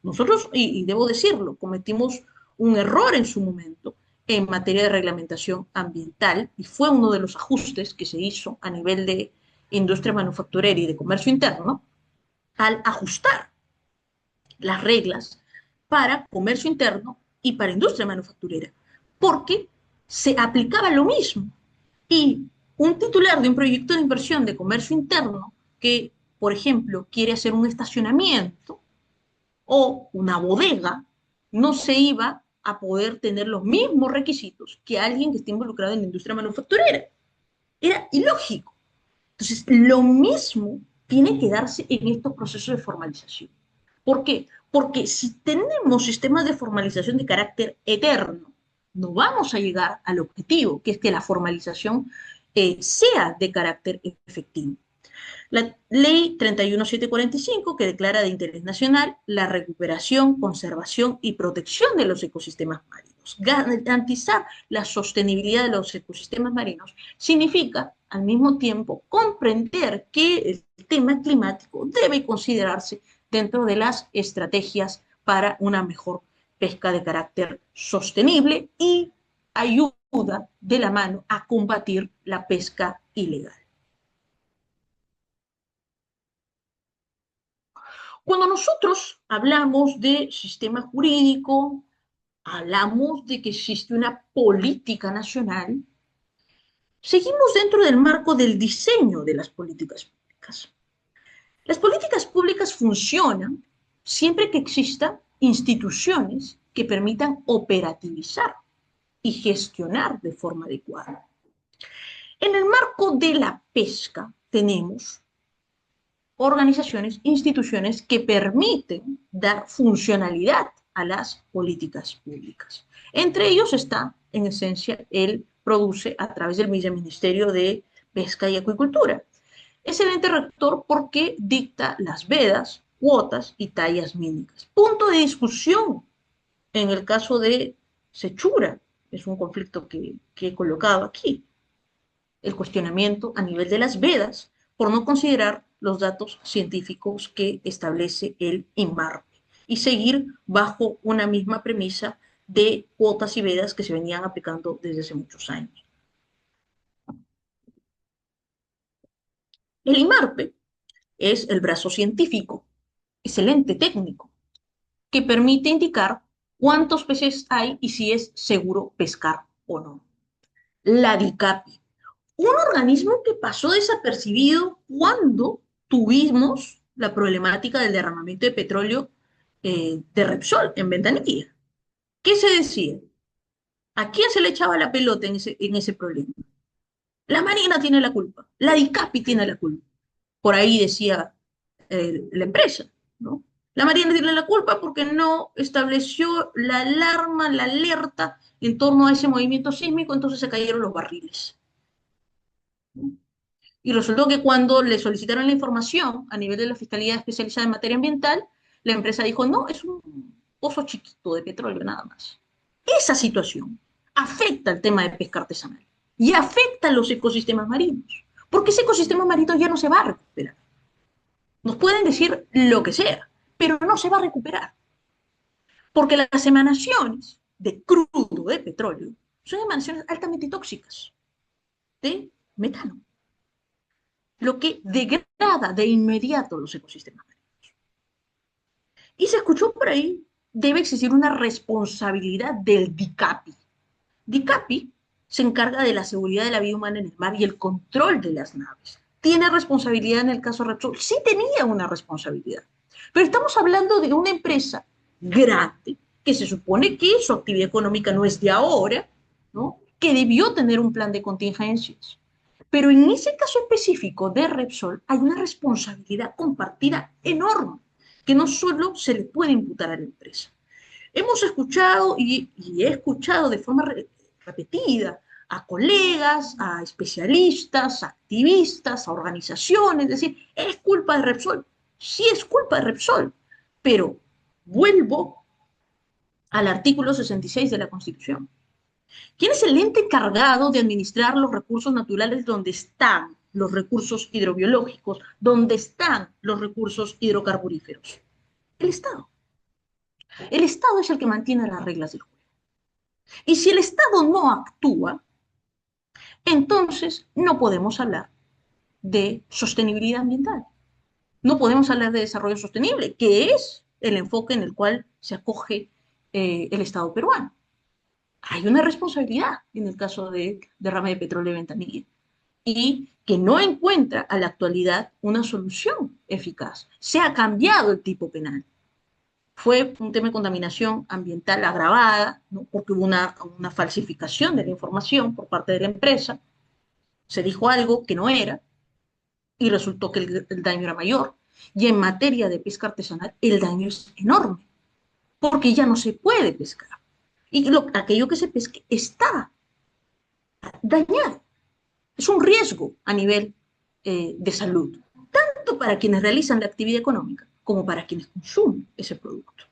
Nosotros, y debo decirlo, cometimos un error en su momento en materia de reglamentación ambiental y fue uno de los ajustes que se hizo a nivel de industria manufacturera y de comercio interno al ajustar las reglas para comercio interno y para industria manufacturera, porque se aplicaba lo mismo. Y un titular de un proyecto de inversión de comercio interno que, por ejemplo, quiere hacer un estacionamiento o una bodega, no se iba a poder tener los mismos requisitos que alguien que esté involucrado en la industria manufacturera. Era ilógico. Entonces, lo mismo tiene que darse en estos procesos de formalización. ¿Por qué? Porque si tenemos sistemas de formalización de carácter eterno, no vamos a llegar al objetivo, que es que la formalización sea de carácter efectivo. La ley 31745, que declara de interés nacional la recuperación, conservación y protección de los ecosistemas marinos. Garantizar la sostenibilidad de los ecosistemas marinos significa, al mismo tiempo, comprender que el tema climático debe considerarse dentro de las estrategias para una mejor pesca de carácter sostenible y ayuda de la mano a combatir la pesca ilegal. Cuando nosotros hablamos de sistema jurídico, hablamos de que existe una política nacional, seguimos dentro del marco del diseño de las políticas públicas. Las políticas públicas funcionan siempre que existan instituciones que permitan operativizar y gestionar de forma adecuada. En el marco de la pesca tenemos organizaciones, instituciones que permiten dar funcionalidad a las políticas públicas. Entre ellos está, en esencia, el PRODUCE a través del Ministerio de Pesca y Acuicultura. Es el ente rector porque dicta las vedas, cuotas y tallas mínimas. Punto de discusión en el caso de Sechura, es un conflicto que he colocado aquí. El cuestionamiento a nivel de las vedas por no considerar los datos científicos que establece el INMARPE y seguir bajo una misma premisa de cuotas y vedas que se venían aplicando desde hace muchos años. El INMARPE es el brazo científico, es el ente técnico que permite indicar cuántos peces hay y si es seguro pescar o no. La DICAPI, un organismo que pasó desapercibido cuando tuvimos la problemática del derramamiento de petróleo de Repsol en Ventanilla. ¿Qué se decía? ¿A quién se le echaba la pelota en ese problema? La Marina tiene la culpa, la DICAPI tiene la culpa. Por ahí decía la empresa, ¿no? La Marina tiene la culpa porque no estableció la alarma, la alerta en torno a ese movimiento sísmico, entonces se cayeron los barriles. Y resultó que cuando le solicitaron la información a nivel de la Fiscalía Especializada en Materia Ambiental, la empresa dijo, no, es un pozo chiquito de petróleo, nada más. Esa situación afecta el tema de pesca artesanal y afecta a los ecosistemas marinos, porque ese ecosistema marino ya no se va a recuperar. Nos pueden decir lo que sea, pero no se va a recuperar, porque las emanaciones de crudo de petróleo son emanaciones altamente tóxicas de metano, lo que degrada de inmediato los ecosistemas marinos. Y se escuchó por ahí, debe existir una responsabilidad del DICAPI. DICAPI se encarga de la seguridad de la vida humana en el mar y el control de las naves. ¿Tiene responsabilidad en el caso Repsol? Sí tenía una responsabilidad. Pero estamos hablando de una empresa grande que se supone que su actividad económica no es de ahora, ¿no? Que debió tener un plan de contingencias. Pero en ese caso específico de Repsol hay una responsabilidad compartida enorme, que no solo se le puede imputar a la empresa. Hemos escuchado y he escuchado de forma repetida a colegas, a especialistas, a activistas, a organizaciones, decir, es culpa de Repsol. Sí es culpa de Repsol, pero vuelvo al artículo 66 de la Constitución. ¿Quién es el ente encargado de administrar los recursos naturales donde están los recursos hidrobiológicos, donde están los recursos hidrocarburíferos? El Estado. El Estado es el que mantiene las reglas del juego. Y si el Estado no actúa, entonces no podemos hablar de sostenibilidad ambiental. No podemos hablar de desarrollo sostenible, que es el enfoque en el cual se acoge el Estado peruano. Hay una responsabilidad en el caso de derrame de petróleo y ventanilla y que no encuentra a la actualidad una solución eficaz. Se ha cambiado el tipo penal. Fue un tema de contaminación ambiental agravada, ¿no? Porque hubo una falsificación de la información por parte de la empresa. Se dijo algo que no era y resultó que el daño era mayor. Y en materia de pesca artesanal, el daño es enorme, porque ya no se puede pescar. Y aquello que se pesque está dañado. Es un riesgo a nivel de salud, tanto para quienes realizan la actividad económica como para quienes consumen ese producto.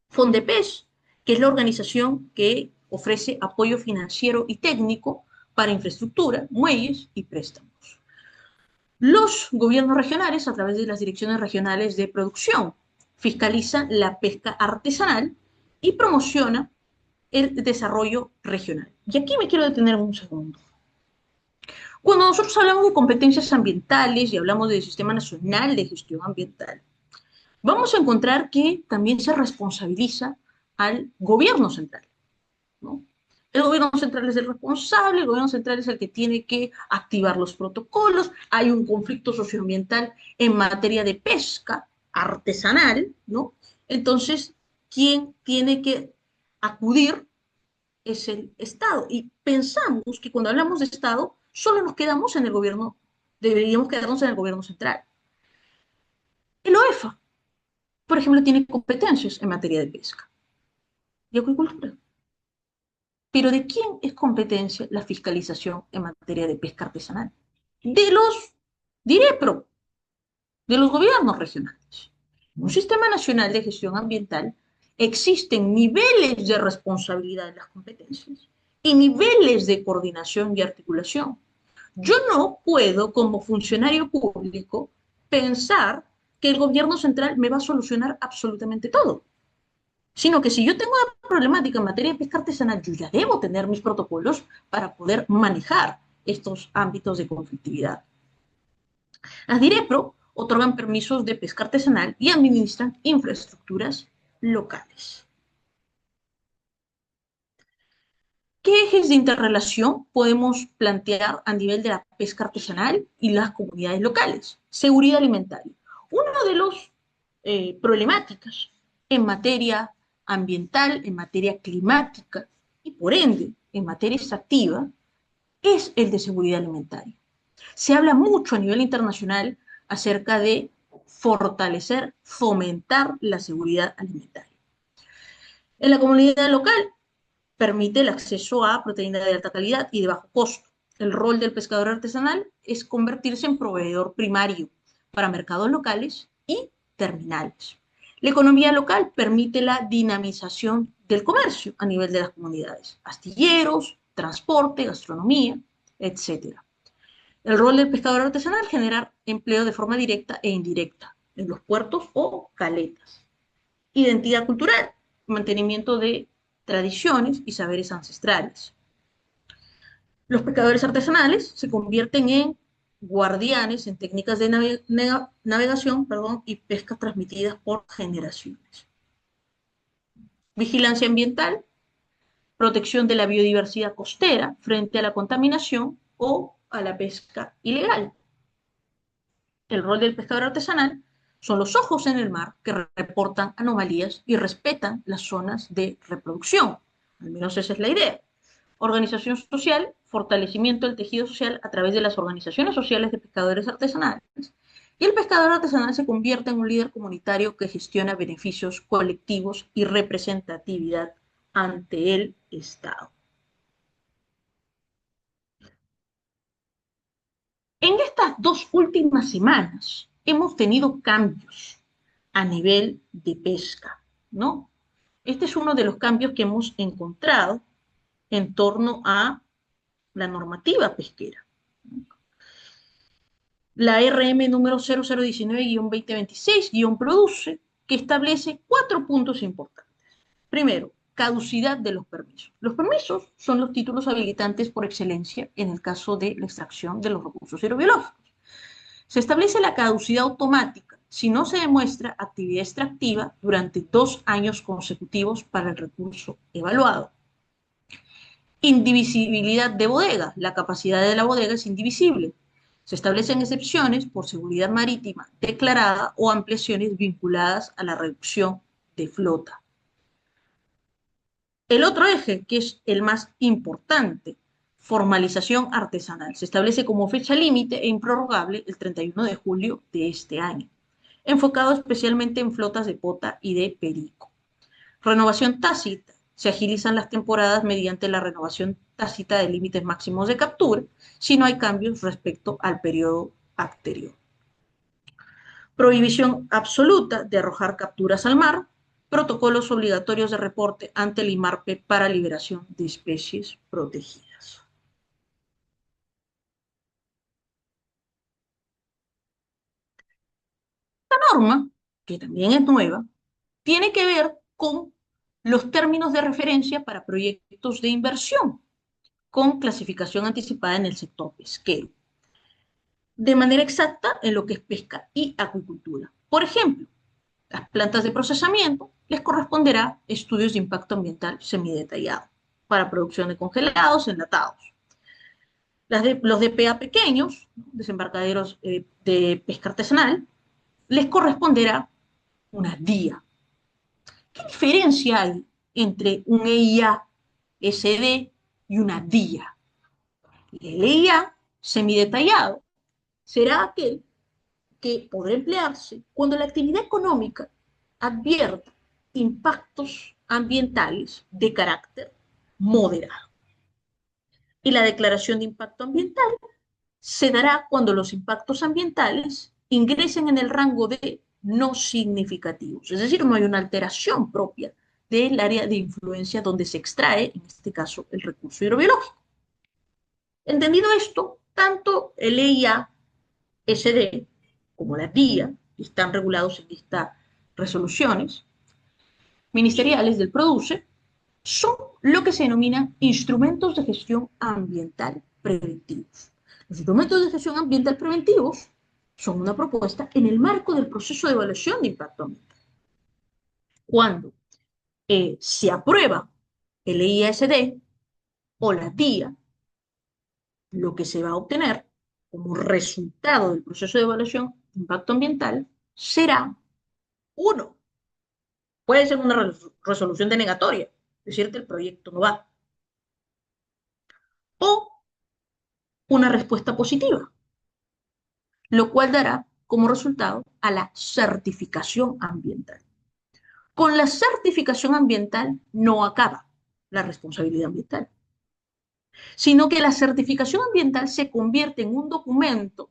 Fondepes, que es la organización que ofrece apoyo financiero y técnico para infraestructura, muelles y préstamos. Los gobiernos regionales, a través de las direcciones regionales de producción, fiscalizan la pesca artesanal y promociona el desarrollo regional. Y aquí me quiero detener un segundo. Cuando nosotros hablamos de competencias ambientales y hablamos del Sistema Nacional de Gestión Ambiental, vamos a encontrar que también se responsabiliza al gobierno central, ¿no? El gobierno central es el responsable, el gobierno central es el que tiene que activar los protocolos, hay un conflicto socioambiental en materia de pesca artesanal, ¿no? Entonces, quien tiene que acudir es el Estado. Y pensamos que cuando hablamos de Estado, solo nos quedamos en el gobierno, deberíamos quedarnos en el gobierno central. El OEFA, por ejemplo, tiene competencias en materia de pesca y acuicultura. Pero ¿de quién es competencia la fiscalización en materia de pesca artesanal? De los DIREPRO, de los gobiernos regionales. En un sistema nacional de gestión ambiental existen niveles de responsabilidad de las competencias y niveles de coordinación y articulación. Yo no puedo, como funcionario público, pensar que el gobierno central me va a solucionar absolutamente todo, sino que si yo tengo una problemática en materia de pesca artesanal, yo ya debo tener mis protocolos para poder manejar estos ámbitos de conflictividad. Las DIREPRO otorgan permisos de pesca artesanal y administran infraestructuras locales. ¿Qué ejes de interrelación podemos plantear a nivel de la pesca artesanal y las comunidades locales? Seguridad alimentaria. Una de las problemáticas en materia ambiental, en materia climática y por ende en materia extractiva es el de seguridad alimentaria. Se habla mucho a nivel internacional acerca de fortalecer, fomentar la seguridad alimentaria. En la comunidad local permite el acceso a proteína de alta calidad y de bajo costo. El rol del pescador artesanal es convertirse en proveedor primario para mercados locales y terminales. La economía local permite la dinamización del comercio a nivel de las comunidades, astilleros, transporte, gastronomía, etc. El rol del pescador artesanal es generar empleo de forma directa e indirecta en los puertos o caletas. Identidad cultural, mantenimiento de tradiciones y saberes ancestrales. Los pescadores artesanales se convierten en guardianes en técnicas de navegación y pesca transmitidas por generaciones. Vigilancia ambiental, protección de la biodiversidad costera frente a la contaminación o a la pesca ilegal. El rol del pescador artesanal Son los ojos en el mar que reportan anomalías y respetan las zonas de reproducción. Al menos esa es la idea. Organización social, fortalecimiento del tejido social a través de las organizaciones sociales de pescadores artesanales. Y el pescador artesanal se convierte en un líder comunitario que gestiona beneficios colectivos y representatividad ante el Estado. En estas 2 últimas semanas hemos tenido cambios a nivel de pesca, ¿no? Este es uno de los cambios que hemos encontrado en torno a la normativa pesquera. La RM número 0019-2026-Produce, que establece 4 puntos importantes. Primero, caducidad de los permisos. Los permisos son los títulos habilitantes por excelencia en el caso de la extracción de los recursos hidrobiológicos. Se establece la caducidad automática si no se demuestra actividad extractiva durante 2 años consecutivos para el recurso evaluado. Indivisibilidad de bodega. La capacidad de la bodega es indivisible. Se establecen excepciones por seguridad marítima declarada o ampliaciones vinculadas a la reducción de flota. El otro eje, que es el más importante, formalización artesanal. Se establece como fecha límite e improrrogable el 31 de julio de este año, enfocado especialmente en flotas de pota y de perico. Renovación tácita. Se agilizan las temporadas mediante la renovación tácita de límites máximos de captura, si no hay cambios respecto al periodo anterior. Prohibición absoluta de arrojar capturas al mar. Protocolos obligatorios de reporte ante el IMARPE para liberación de especies protegidas. Esta norma, que también es nueva, tiene que ver con los términos de referencia para proyectos de inversión con clasificación anticipada en el sector pesquero, de manera exacta en lo que es pesca y acuicultura. Por ejemplo, las plantas de procesamiento les corresponderá estudios de impacto ambiental semidetallado para producción de congelados, enlatados. Los DPA pequeños, desembarcaderos de pesca artesanal, les corresponderá una DIA. ¿Qué diferencia hay entre un EIA-SD y una DIA? El EIA semidetallado será aquel que podrá emplearse cuando la actividad económica advierta impactos ambientales de carácter moderado. Y la declaración de impacto ambiental se dará cuando los impactos ambientales ingresen en el rango de no significativos, es decir, no hay una alteración propia del área de influencia donde se extrae, en este caso, el recurso hidrobiológico. Entendido esto, tanto el EIA-SD como la DIA están regulados en estas resoluciones ministeriales del Produce, son lo que se denominan instrumentos de gestión ambiental preventivos. Los instrumentos de gestión ambiental preventivos son una propuesta en el marco del proceso de evaluación de impacto ambiental. Cuando se aprueba el EIA-SD o la DIA, lo que se va a obtener como resultado del proceso de evaluación de impacto ambiental será 1. Puede ser una resolución denegatoria, es decir, que el proyecto no va. O una respuesta positiva, lo cual dará como resultado a la certificación ambiental. Con la certificación ambiental no acaba la responsabilidad ambiental, sino que la certificación ambiental se convierte en un documento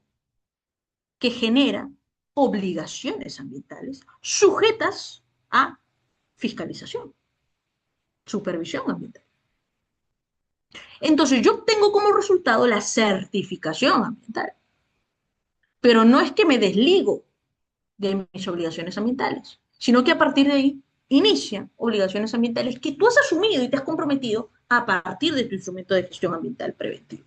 que genera obligaciones ambientales sujetas a fiscalización, supervisión ambiental. Entonces yo obtengo como resultado la certificación ambiental, pero no es que me desligo de mis obligaciones ambientales, sino que a partir de ahí inician obligaciones ambientales que tú has asumido y te has comprometido a partir de tu instrumento de gestión ambiental preventivo.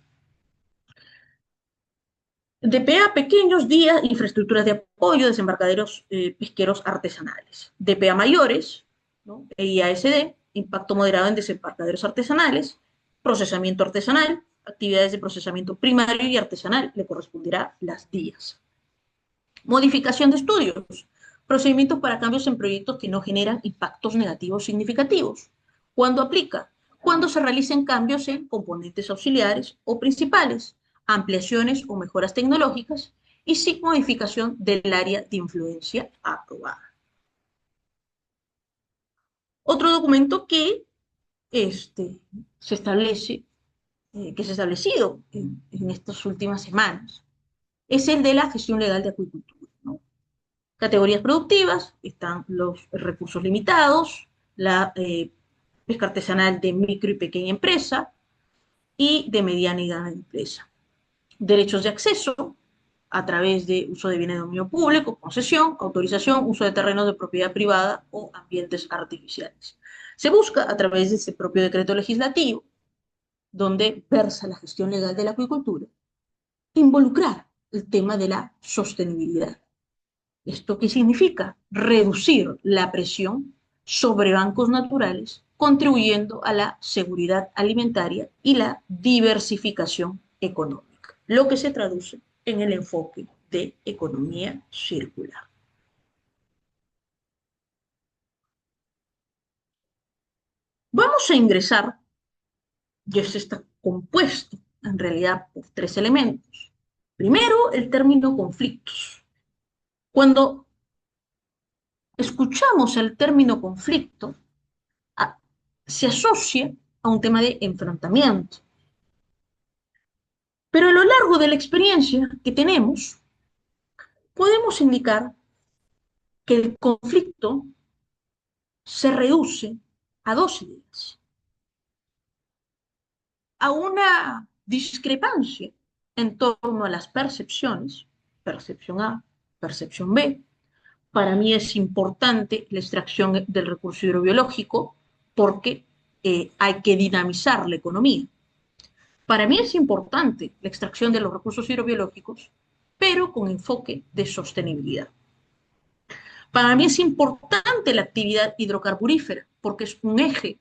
DPA pequeños, DIA, infraestructuras de apoyo, desembarcaderos pesqueros artesanales. DPA mayores, ¿no? EIA-SD, impacto moderado en desembarcaderos artesanales, procesamiento artesanal, actividades de procesamiento primario y artesanal, le corresponderá las DIAs. Modificación de estudios. Procedimientos para cambios en proyectos que no generan impactos negativos significativos. ¿Cuándo aplica? Cuando se realicen cambios en componentes auxiliares o principales, ampliaciones o mejoras tecnológicas y sin modificación del área de influencia aprobada. Otro documento que se establece, que se ha establecido en estas últimas semanas, es el de la gestión legal de acuicultura, ¿no? Categorías productivas, están los recursos limitados, la pesca artesanal de micro y pequeña empresa y de mediana y gran empresa. Derechos de acceso a través de uso de bienes de dominio público, concesión, autorización, uso de terrenos de propiedad privada o ambientes artificiales. Se busca a través de este propio decreto legislativo, donde versa la gestión legal de la acuicultura, involucrar el tema de la sostenibilidad. ¿Esto qué significa? Reducir la presión sobre bancos naturales, contribuyendo a la seguridad alimentaria y la diversificación económica, lo que se traduce en el enfoque de economía circular. Vamos a ingresar, y esto está compuesto en realidad por tres elementos. Primero, el término conflictos. Cuando escuchamos el término conflicto, se asocia a un tema de enfrentamiento. Pero a lo largo de la experiencia que tenemos, podemos indicar que el conflicto se reduce a dos ideas. A una discrepancia en torno a las percepciones, percepción A, percepción B. Para mí es importante la extracción del recurso hidrobiológico porque hay que dinamizar la economía. Para mí es importante la extracción de los recursos hidrobiológicos, pero con enfoque de sostenibilidad. Para mí es importante la actividad hidrocarburífera, porque es un eje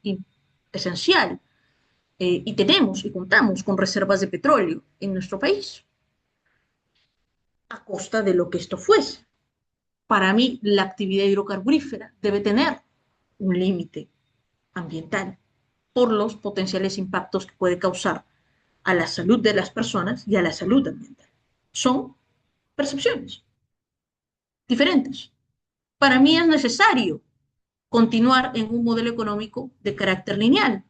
esencial, y tenemos y contamos con reservas de petróleo en nuestro país, a costa de lo que esto fuese. Para mí, la actividad hidrocarburífera debe tener un límite ambiental por los potenciales impactos que puede causar a la salud de las personas y a la salud ambiental. Son percepciones diferentes. Para mí es necesario continuar en un modelo económico de carácter lineal,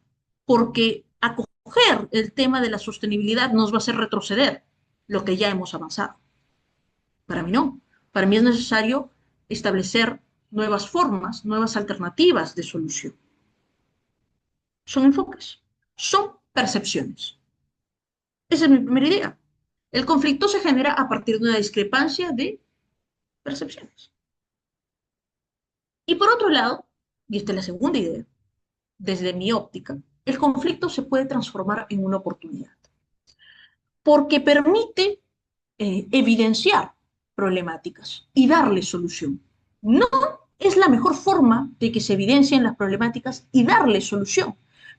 porque acoger el tema de la sostenibilidad nos va a hacer retroceder lo que ya hemos avanzado. Para mí no. Para mí es necesario establecer nuevas formas, nuevas alternativas de solución. Son enfoques, son percepciones. Esa es mi primera idea. El conflicto se genera a partir de una discrepancia de percepciones. Y por otro lado, y esta es la segunda idea, desde mi óptica, el conflicto se puede transformar en una oportunidad, porque permite evidenciar problemáticas y darle solución. No es la mejor forma de que se evidencien las problemáticas y darle solución,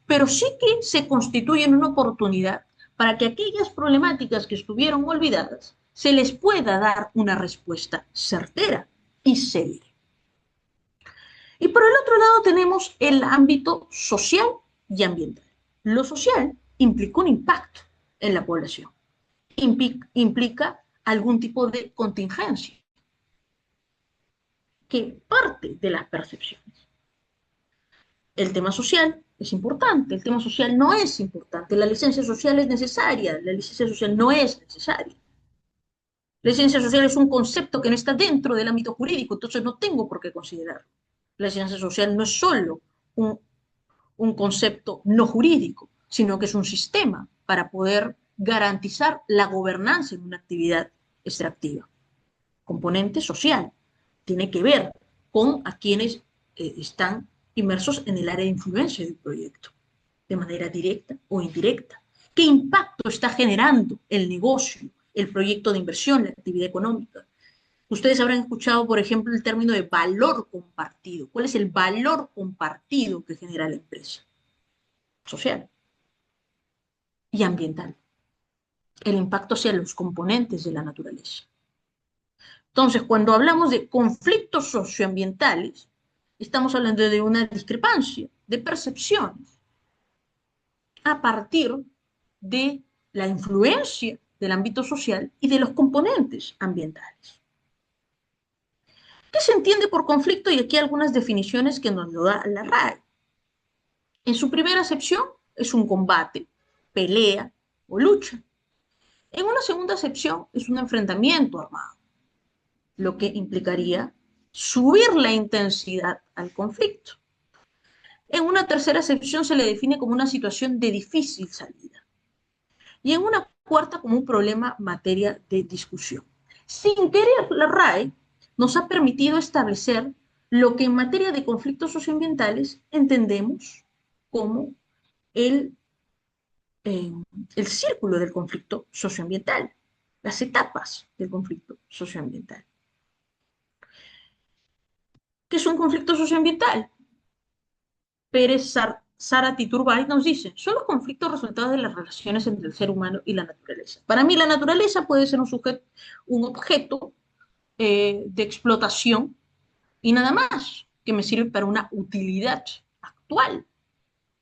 pero sí que se constituyen una oportunidad para que aquellas problemáticas que estuvieron olvidadas se les pueda dar una respuesta certera y célere. Y por el otro lado tenemos el ámbito social y ambiental. Lo social implica un impacto en la población, implica algún tipo de contingencia que parte de las percepciones. El tema social es importante, el tema social no es importante, la licencia social es necesaria, la licencia social no es necesaria. La licencia social es un concepto que no está dentro del ámbito jurídico, entonces no tengo por qué considerarlo. La ciencia social no es solo un concepto no jurídico, sino que es un sistema para poder garantizar la gobernanza en una actividad extractiva. Componente social, tiene que ver con a quienes están inmersos en el área de influencia del proyecto, de manera directa o indirecta. ¿Qué impacto está generando el negocio, el proyecto de inversión, la actividad económica? Ustedes habrán escuchado, por ejemplo, el término de valor compartido. ¿Cuál es el valor compartido que genera la empresa? Social y ambiental. El impacto hacia los componentes de la naturaleza. Entonces, cuando hablamos de conflictos socioambientales, estamos hablando de una discrepancia de percepciones a partir de la influencia del ámbito social y de los componentes ambientales. ¿Qué se entiende por conflicto? Y aquí algunas definiciones que nos lo da la RAE. En su primera acepción es un combate, pelea o lucha. En una segunda acepción es un enfrentamiento armado, lo que implicaría subir la intensidad al conflicto. En una tercera acepción se le define como una situación de difícil salida. Y en una cuarta como un problema materia de discusión. Sin querer, la RAE nos ha permitido establecer lo que en materia de conflictos socioambientales entendemos como el círculo del conflicto socioambiental, las etapas del conflicto socioambiental. ¿Qué es un conflicto socioambiental? Pérez Zárate y Turbay nos dicen, son los conflictos resultados de las relaciones entre el ser humano y la naturaleza. Para mí la naturaleza puede ser un objeto de explotación y nada más, que me sirve para una utilidad actual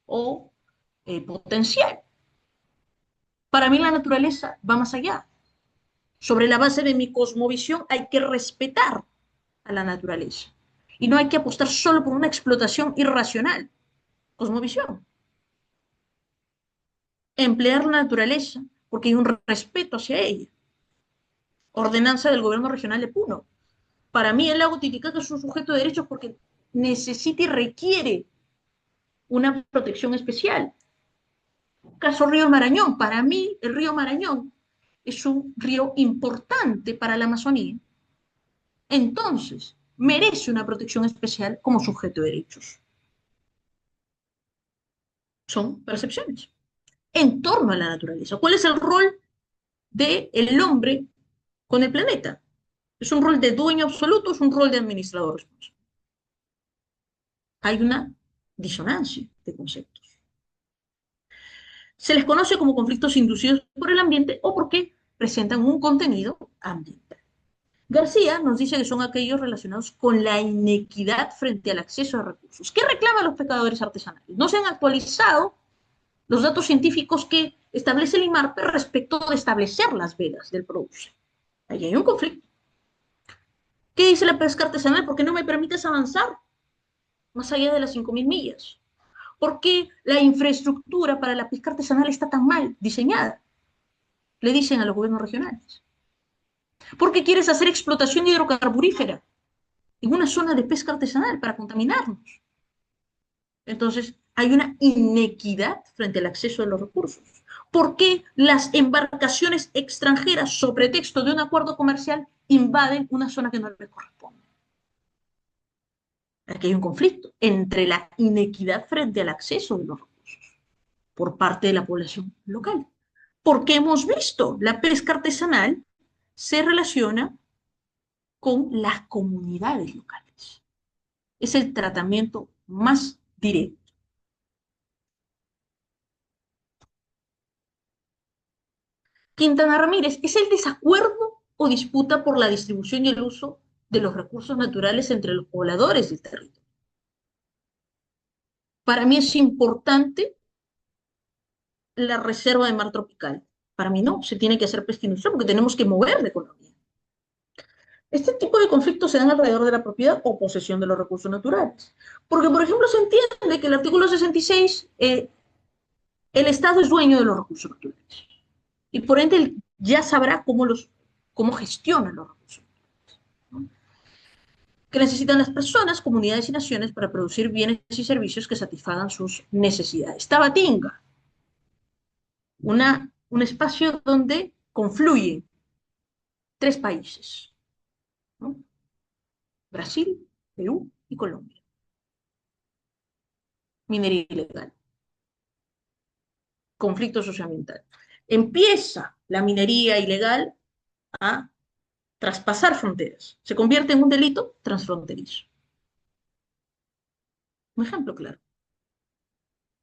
o potencial. Para mí la naturaleza va más allá. Sobre la base de mi cosmovisión hay que respetar a la naturaleza y no hay que apostar solo por una explotación irracional. Cosmovisión. Emplear la naturaleza porque hay un respeto hacia ella. Ordenanza del gobierno regional de Puno. Para mí el lago Titicaca es un sujeto de derechos porque necesita y requiere una protección especial. Caso Río Marañón. Para mí el río Marañón es un río importante para la Amazonía. Entonces, merece una protección especial como sujeto de derechos. Son percepciones en torno a la naturaleza. ¿Cuál es el rol del hombre con el planeta? ¿Es un rol de dueño absoluto o es un rol de administrador responsable? Hay una disonancia de conceptos. Se les conoce como conflictos inducidos por el ambiente o porque presentan un contenido ambiental. García nos dice que son aquellos relacionados con la inequidad frente al acceso a recursos. ¿Qué reclaman los pescadores artesanales? No se han actualizado los datos científicos que establece el IMARPE respecto de establecer las vedas del producto. Ahí hay un conflicto. ¿Qué dice la pesca artesanal? ¿Por qué no me permites avanzar más allá de las 5.000 millas? ¿Por qué la infraestructura para la pesca artesanal está tan mal diseñada? Le dicen a los gobiernos regionales. ¿Por qué quieres hacer explotación hidrocarburífera en una zona de pesca artesanal para contaminarnos? Entonces, hay una inequidad frente al acceso a los recursos. ¿Por qué las embarcaciones extranjeras, sobre pretexto de un acuerdo comercial, invaden una zona que no les corresponde? Aquí hay un conflicto entre la inequidad frente al acceso de los recursos por parte de la población local. Porque hemos visto la pesca artesanal se relaciona con las comunidades locales. Es el tratamiento más directo. Quintana Ramírez, ¿es el desacuerdo o disputa por la distribución y el uso de los recursos naturales entre los pobladores del territorio? Para mí es importante la reserva de mar tropical. Para mí no, se tiene que hacer pesca industrial porque tenemos que mover la economía. Este tipo de conflictos se dan alrededor de la propiedad o posesión de los recursos naturales. Porque, por ejemplo, se entiende que el artículo 66, el Estado es dueño de los recursos naturales. Y por ende ya sabrá cómo gestiona los recursos naturales, ¿no? Que necesitan las personas, comunidades y naciones para producir bienes y servicios que satisfagan sus necesidades. Tabatinga, un espacio donde confluyen 3 países, ¿no? Brasil, Perú y Colombia. Minería ilegal. Conflicto socioambiental. Empieza la minería ilegal a traspasar fronteras. Se convierte en un delito transfronterizo. Un ejemplo claro.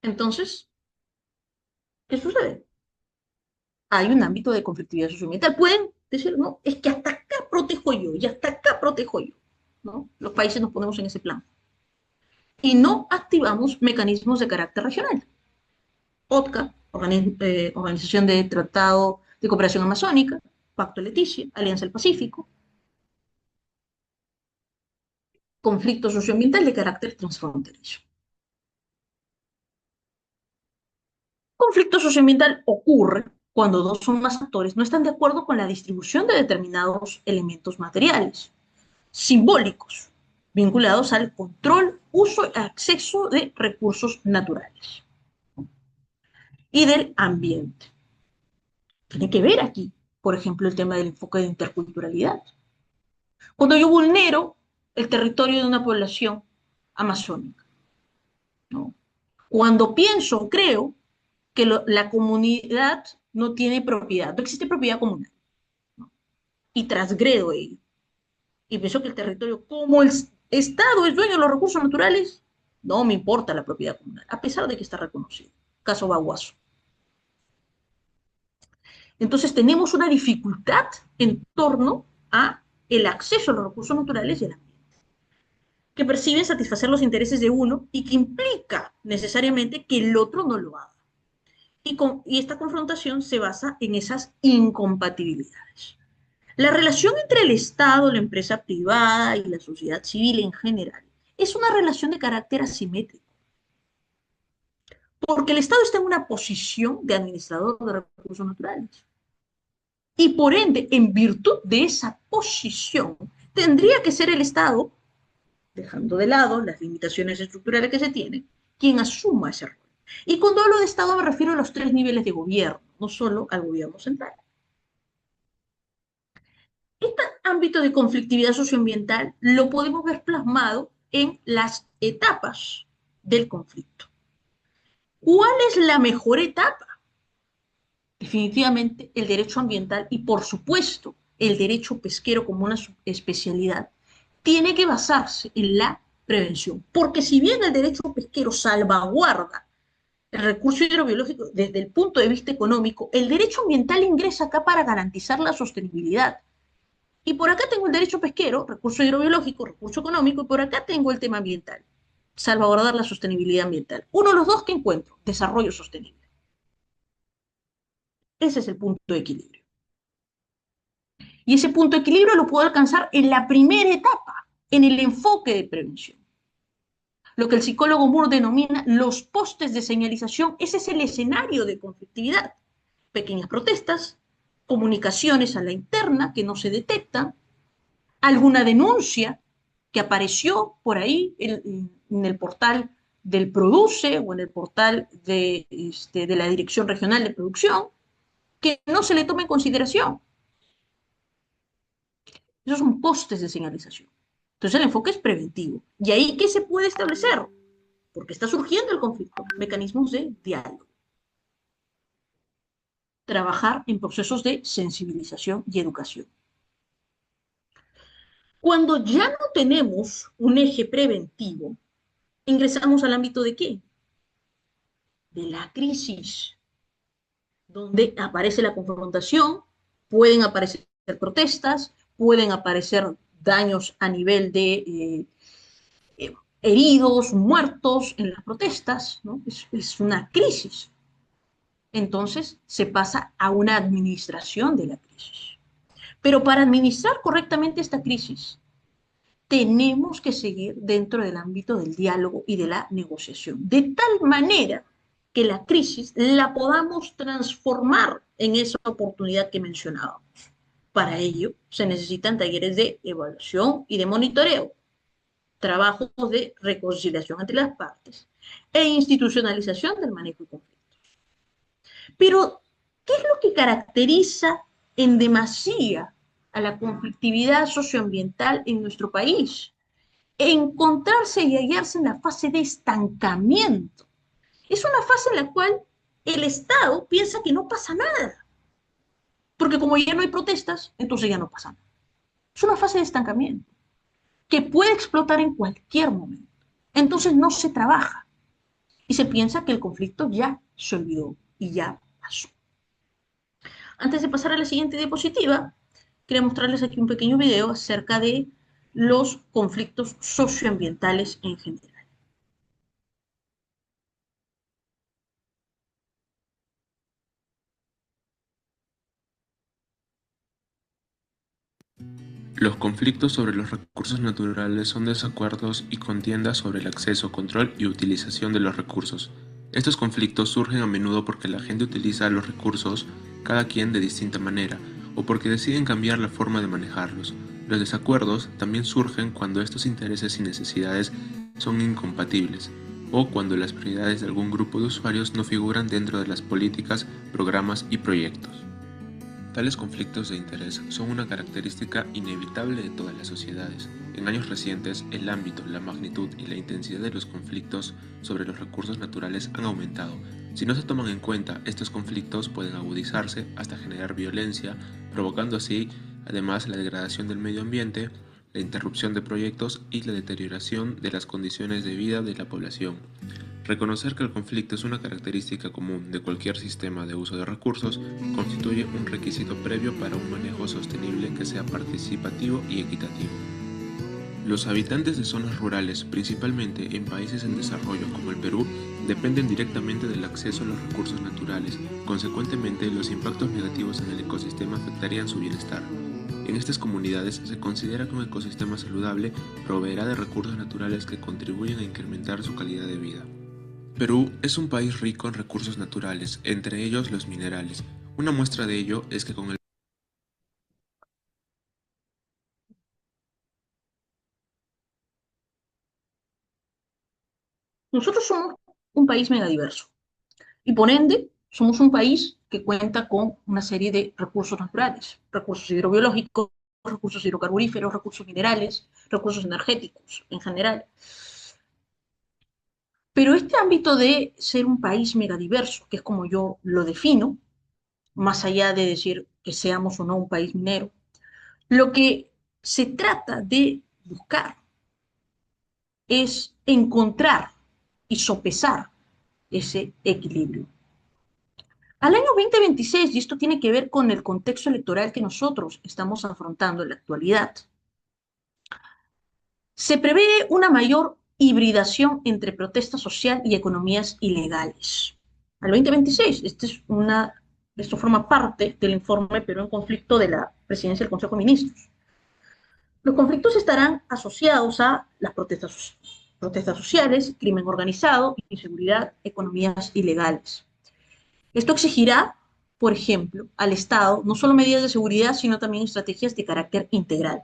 Entonces, ¿qué sucede? Hay un ámbito de conflictividad socioambiental. Pueden decir, no, es que hasta acá protejo yo y hasta acá protejo yo, ¿no? Los países nos ponemos en ese plan. Y no activamos mecanismos de carácter regional. OTCA, Organización de Tratado de Cooperación Amazónica, Pacto Leticia, Alianza del Pacífico, conflicto socioambiental de carácter transfronterizo. Conflicto socioambiental ocurre cuando dos o más actores no están de acuerdo con la distribución de determinados elementos materiales, simbólicos, vinculados al control, uso y acceso de recursos naturales y del ambiente. Tiene que ver aquí, por ejemplo, el tema del enfoque de interculturalidad. Cuando yo vulnero el territorio de una población amazónica, ¿no? Cuando pienso, creo que la comunidad no tiene propiedad, no existe propiedad comunal, ¿no? Y transgredo ello. Y pienso que el territorio, como el Estado es dueño de los recursos naturales, no me importa la propiedad comunal, a pesar de que está reconocido. Caso Baguazo. Entonces tenemos una dificultad en torno a el acceso a los recursos naturales y el ambiente, que perciben satisfacer los intereses de uno y que implica necesariamente que el otro no lo haga. Y esta confrontación se basa en esas incompatibilidades. La relación entre el Estado, la empresa privada y la sociedad civil en general es una relación de carácter asimétrico, porque el Estado está en una posición de administrador de recursos naturales. Y por ende, en virtud de esa posición, tendría que ser el Estado, dejando de lado las limitaciones estructurales que se tienen, quien asuma ese rol. Y cuando hablo de Estado me refiero a los 3 niveles de gobierno, no solo al gobierno central. Este ámbito de conflictividad socioambiental lo podemos ver plasmado en las etapas del conflicto. ¿Cuál es la mejor etapa? Definitivamente el derecho ambiental y, por supuesto, el derecho pesquero como una especialidad tiene que basarse en la prevención. Porque si bien el derecho pesquero salvaguarda el recurso hidrobiológico desde el punto de vista económico, el derecho ambiental ingresa acá para garantizar la sostenibilidad. Y por acá tengo el derecho pesquero, recurso hidrobiológico, recurso económico, y por acá tengo el tema ambiental, salvaguardar la sostenibilidad ambiental. Uno de los dos que encuentro, desarrollo sostenible. Ese es el punto de equilibrio. Y ese punto de equilibrio lo puedo alcanzar en la primera etapa, en el enfoque de prevención. Lo que el psicólogo Moore denomina los postes de señalización, ese es el escenario de conflictividad. Pequeñas protestas, comunicaciones a la interna que no se detectan, alguna denuncia que apareció por ahí en el portal del Produce o en el portal de la Dirección Regional de Producción, que no se le tome en consideración. Esos son postes de señalización. Entonces el enfoque es preventivo. ¿Y ahí qué se puede establecer? Porque está surgiendo el conflicto. Mecanismos de diálogo. Trabajar en procesos de sensibilización y educación. Cuando ya no tenemos un eje preventivo, ingresamos al ámbito ¿de qué? De la crisis, donde aparece la confrontación, pueden aparecer protestas, pueden aparecer daños a nivel de heridos, muertos en las protestas, ¿no? Es una crisis. Entonces se pasa a una administración de la crisis. Pero para administrar correctamente esta crisis, tenemos que seguir dentro del ámbito del diálogo y de la negociación, de tal manera que la crisis la podamos transformar en esa oportunidad que mencionábamos. Para ello se necesitan talleres de evaluación y de monitoreo, trabajos de reconciliación entre las partes e institucionalización del manejo de conflictos. Pero, ¿qué es lo que caracteriza en demasía a la conflictividad socioambiental en nuestro país? Encontrarse y hallarse en la fase de estancamiento. Es una fase en la cual el Estado piensa que no pasa nada. Porque como ya no hay protestas, entonces ya no pasa nada. Es una fase de estancamiento que puede explotar en cualquier momento. Entonces no se trabaja y se piensa que el conflicto ya se olvidó y ya pasó. Antes de pasar a la siguiente diapositiva, quería mostrarles aquí un pequeño video acerca de los conflictos socioambientales en general. Los conflictos sobre los recursos naturales son desacuerdos y contiendas sobre el acceso, control y utilización de los recursos. Estos conflictos surgen a menudo porque la gente utiliza los recursos, cada quien de distinta manera, o porque deciden cambiar la forma de manejarlos. Los desacuerdos también surgen cuando estos intereses y necesidades son incompatibles, o cuando las prioridades de algún grupo de usuarios no figuran dentro de las políticas, programas y proyectos. Tales conflictos de interés son una característica inevitable de todas las sociedades. En años recientes, el ámbito, la magnitud y la intensidad de los conflictos sobre los recursos naturales han aumentado. Si no se toman en cuenta, estos conflictos pueden agudizarse hasta generar violencia, provocando así, además, la degradación del medio ambiente, la interrupción de proyectos y la deterioración de las condiciones de vida de la población. Reconocer que el conflicto es una característica común de cualquier sistema de uso de recursos constituye un requisito previo para un manejo sostenible que sea participativo y equitativo. Los habitantes de zonas rurales, principalmente en países en desarrollo como el Perú, dependen directamente del acceso a los recursos naturales. Consecuentemente, los impactos negativos en el ecosistema afectarían su bienestar. En estas comunidades se considera que un ecosistema saludable proveerá de recursos naturales que contribuyen a incrementar su calidad de vida. Perú es un país rico en recursos naturales, entre ellos los minerales. Una muestra de ello es que con el Nosotros somos un país megadiverso y por ende somos un país que cuenta con una serie de recursos naturales, recursos hidrobiológicos, recursos hidrocarburíferos, recursos minerales, recursos energéticos en general. Pero este ámbito de ser un país megadiverso, que es como yo lo defino, más allá de decir que seamos o no un país minero, lo que se trata de buscar es encontrar y sopesar ese equilibrio. Al año 2026, y esto tiene que ver con el contexto electoral que nosotros estamos afrontando en la actualidad, se prevé una mayor hibridación entre protesta social y economías ilegales. Al 2026, esto forma parte del informe Perú en conflicto de la Presidencia del Consejo de Ministros. Los conflictos estarán asociados a las protestas sociales, crimen organizado, inseguridad, economías ilegales. Esto exigirá, por ejemplo, al Estado no solo medidas de seguridad, sino también estrategias de carácter integral,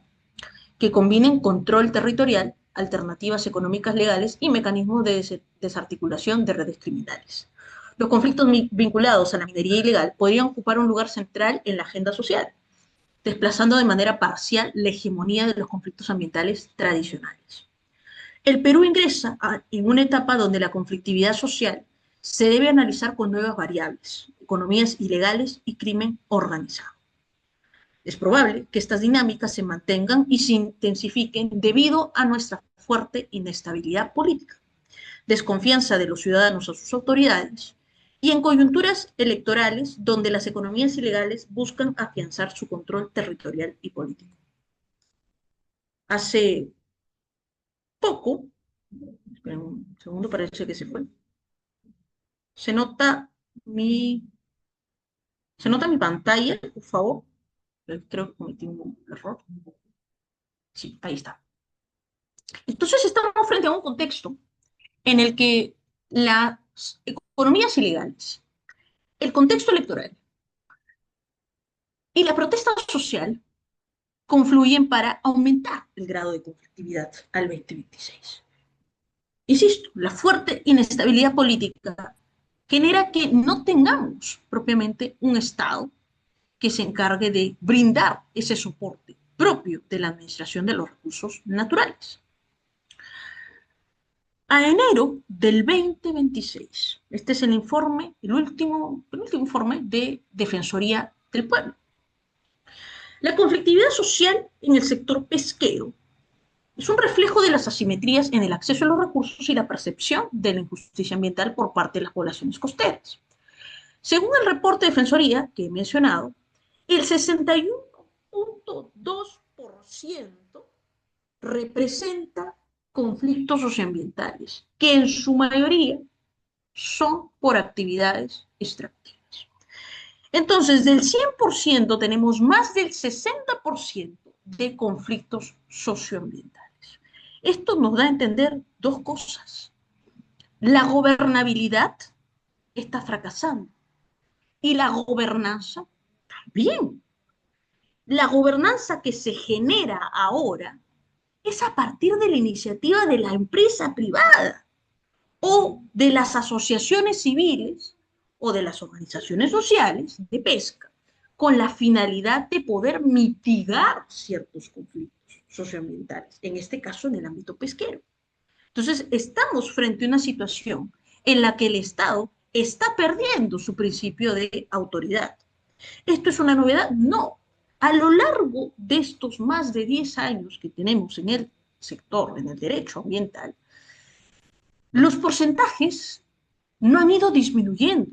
que combinen control territorial, alternativas económicas legales y mecanismos de desarticulación de redes criminales. Los conflictos vinculados a la minería ilegal podrían ocupar un lugar central en la agenda social, desplazando de manera parcial la hegemonía de los conflictos ambientales tradicionales. El Perú ingresa en una etapa donde la conflictividad social se debe analizar con nuevas variables, economías ilegales y crimen organizado. Es probable que estas dinámicas se mantengan y se intensifiquen debido a nuestra fuerte inestabilidad política, desconfianza de los ciudadanos a sus autoridades y en coyunturas electorales donde las economías ilegales buscan afianzar su control territorial y político. Hace poco, esperen un segundo, parece que se fue. ¿Se nota mi pantalla, por favor? Creo que cometí un error. Sí, ahí está. Entonces estamos frente a un contexto en el que las economías ilegales, el contexto electoral y la protesta social confluyen para aumentar el grado de conflictividad al 2026. Insisto, la fuerte inestabilidad política genera que no tengamos propiamente un Estado que se encargue de brindar ese soporte propio de la administración de los recursos naturales. A enero del 2026, este es el informe, el último informe de Defensoría del Pueblo. La conflictividad social en el sector pesquero es un reflejo de las asimetrías en el acceso a los recursos y la percepción de la injusticia ambiental por parte de las poblaciones costeras. Según el reporte de Defensoría que he mencionado, el 61% 0.2% representa conflictos socioambientales, que en su mayoría son por actividades extractivas. Entonces, del 100% tenemos más del 60% de conflictos socioambientales. Esto nos da a entender dos cosas. La gobernabilidad está fracasando y la gobernanza también. La gobernanza que se genera ahora es a partir de la iniciativa de la empresa privada o de las asociaciones civiles o de las organizaciones sociales de pesca, con la finalidad de poder mitigar ciertos conflictos socioambientales, en este caso en el ámbito pesquero. Entonces, estamos frente a una situación en la que el Estado está perdiendo su principio de autoridad. ¿Esto es una novedad? No. A lo largo de estos más de 10 años que tenemos en el sector, en el derecho ambiental, los porcentajes no han ido disminuyendo,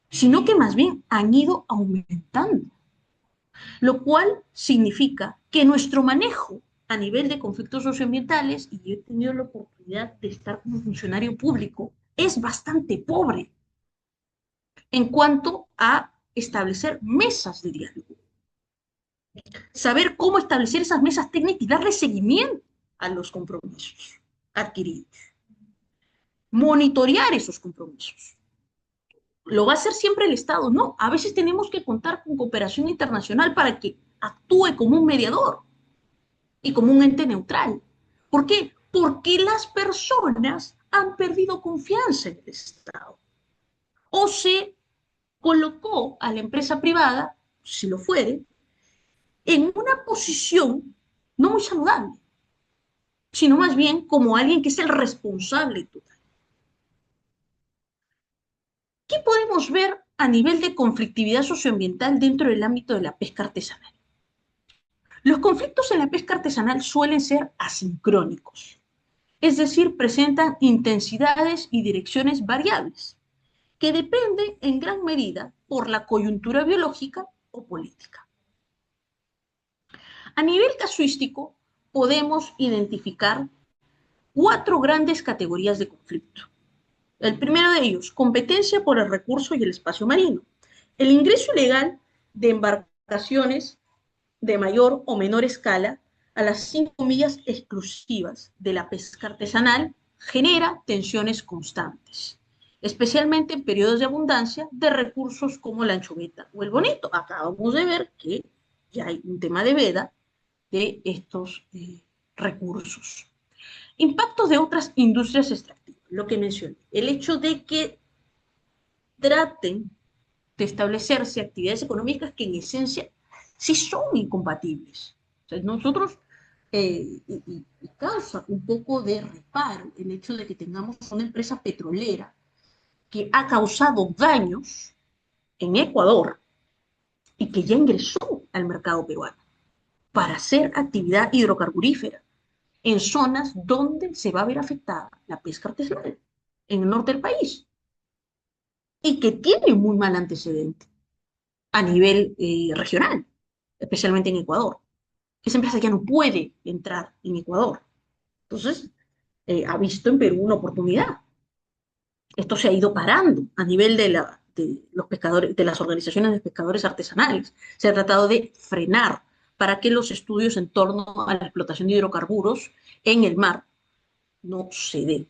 sino que más bien han ido aumentando, lo cual significa que nuestro manejo a nivel de conflictos socioambientales, y yo he tenido la oportunidad de estar como funcionario público, es bastante pobre en cuanto a establecer mesas de diálogo. Saber cómo establecer esas mesas técnicas y darle seguimiento a los compromisos adquiridos. Monitorear esos compromisos. ¿Lo va a hacer siempre el Estado? No, a veces tenemos que contar con cooperación internacional para que actúe como un mediador y como un ente neutral. ¿Por qué? Porque las personas han perdido confianza en el Estado. O se colocó a la empresa privada, si lo fuere, en una posición no muy saludable, sino más bien como alguien que es el responsable total. ¿Qué podemos ver a nivel de conflictividad socioambiental dentro del ámbito de la pesca artesanal? Los conflictos en la pesca artesanal suelen ser asincrónicos, es decir, presentan intensidades y direcciones variables, que dependen en gran medida por la coyuntura biológica o política. A nivel casuístico, podemos identificar 4 grandes categorías de conflicto. El primero de ellos, competencia por el recurso y el espacio marino. El ingreso ilegal de embarcaciones de mayor o menor escala a las 5 millas exclusivas de la pesca artesanal genera tensiones constantes, especialmente en periodos de abundancia de recursos como la anchoveta o el bonito. Acabamos de ver que ya hay un tema de veda de estos recursos. Impactos de otras industrias extractivas, lo que mencioné. El hecho de que traten de establecerse actividades económicas que en esencia sí son incompatibles. O sea, nosotros, y causa un poco de reparo el hecho de que tengamos una empresa petrolera que ha causado daños en Ecuador y que ya ingresó al mercado peruano para hacer actividad hidrocarburífera en zonas donde se va a ver afectada la pesca artesanal, en el norte del país, y que tiene muy mal antecedente a nivel regional, especialmente en Ecuador. Esa empresa ya no puede entrar en Ecuador. Entonces, ha visto en Perú una oportunidad. Esto se ha ido parando a nivel de los pescadores, de las organizaciones de pescadores artesanales. Se ha tratado de frenar para que los estudios en torno a la explotación de hidrocarburos en el mar no se den.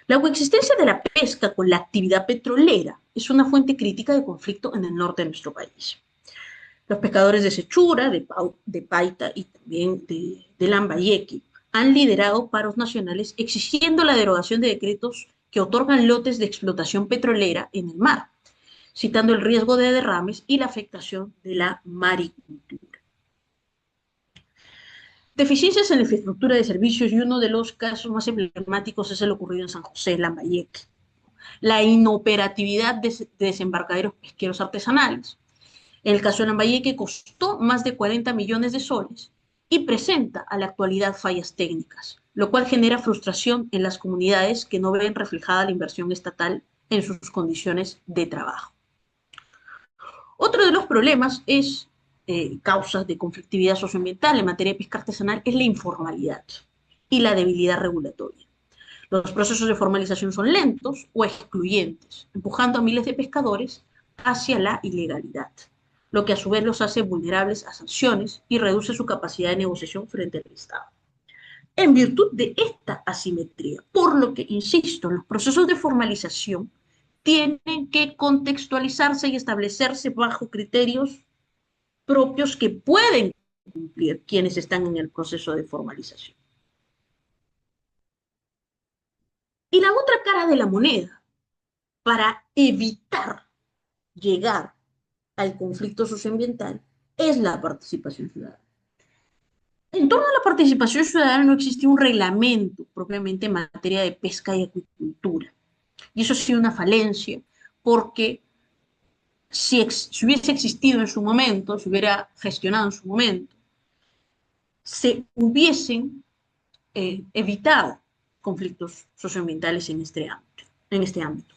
La coexistencia de la pesca con la actividad petrolera es una fuente crítica de conflicto en el norte de nuestro país. Los pescadores de Sechura, de Paita y también de Lambayeque han liderado paros nacionales exigiendo la derogación de decretos que otorgan lotes de explotación petrolera en el mar, citando el riesgo de derrames y la afectación de la maricultura. Deficiencias en la infraestructura de servicios, y uno de los casos más emblemáticos es el ocurrido en San José, Lambayeque. La inoperatividad de desembarcaderos pesqueros artesanales. En el caso de Lambayeque costó más de 40 millones de soles y presenta a la actualidad fallas técnicas, lo cual genera frustración en las comunidades que no ven reflejada la inversión estatal en sus condiciones de trabajo. Otro de los problemas es causas de conflictividad socioambiental en materia de pesca artesanal es la informalidad y la debilidad regulatoria. Los procesos de formalización son lentos o excluyentes, empujando a miles de pescadores hacia la ilegalidad, lo que a su vez los hace vulnerables a sanciones y reduce su capacidad de negociación frente al Estado. En virtud de esta asimetría, por lo que, insisto, los procesos de formalización tienen que contextualizarse y establecerse bajo criterios propios que pueden cumplir quienes están en el proceso de formalización. Y la otra cara de la moneda, para evitar llegar al conflicto socioambiental, es la participación ciudadana. En torno a la participación ciudadana no existe un reglamento propiamente en materia de pesca y acuicultura. Y eso ha sido una falencia, porque si hubiese existido en su momento, se hubiera gestionado en su momento, se hubiesen evitado conflictos socioambientales en este ámbito.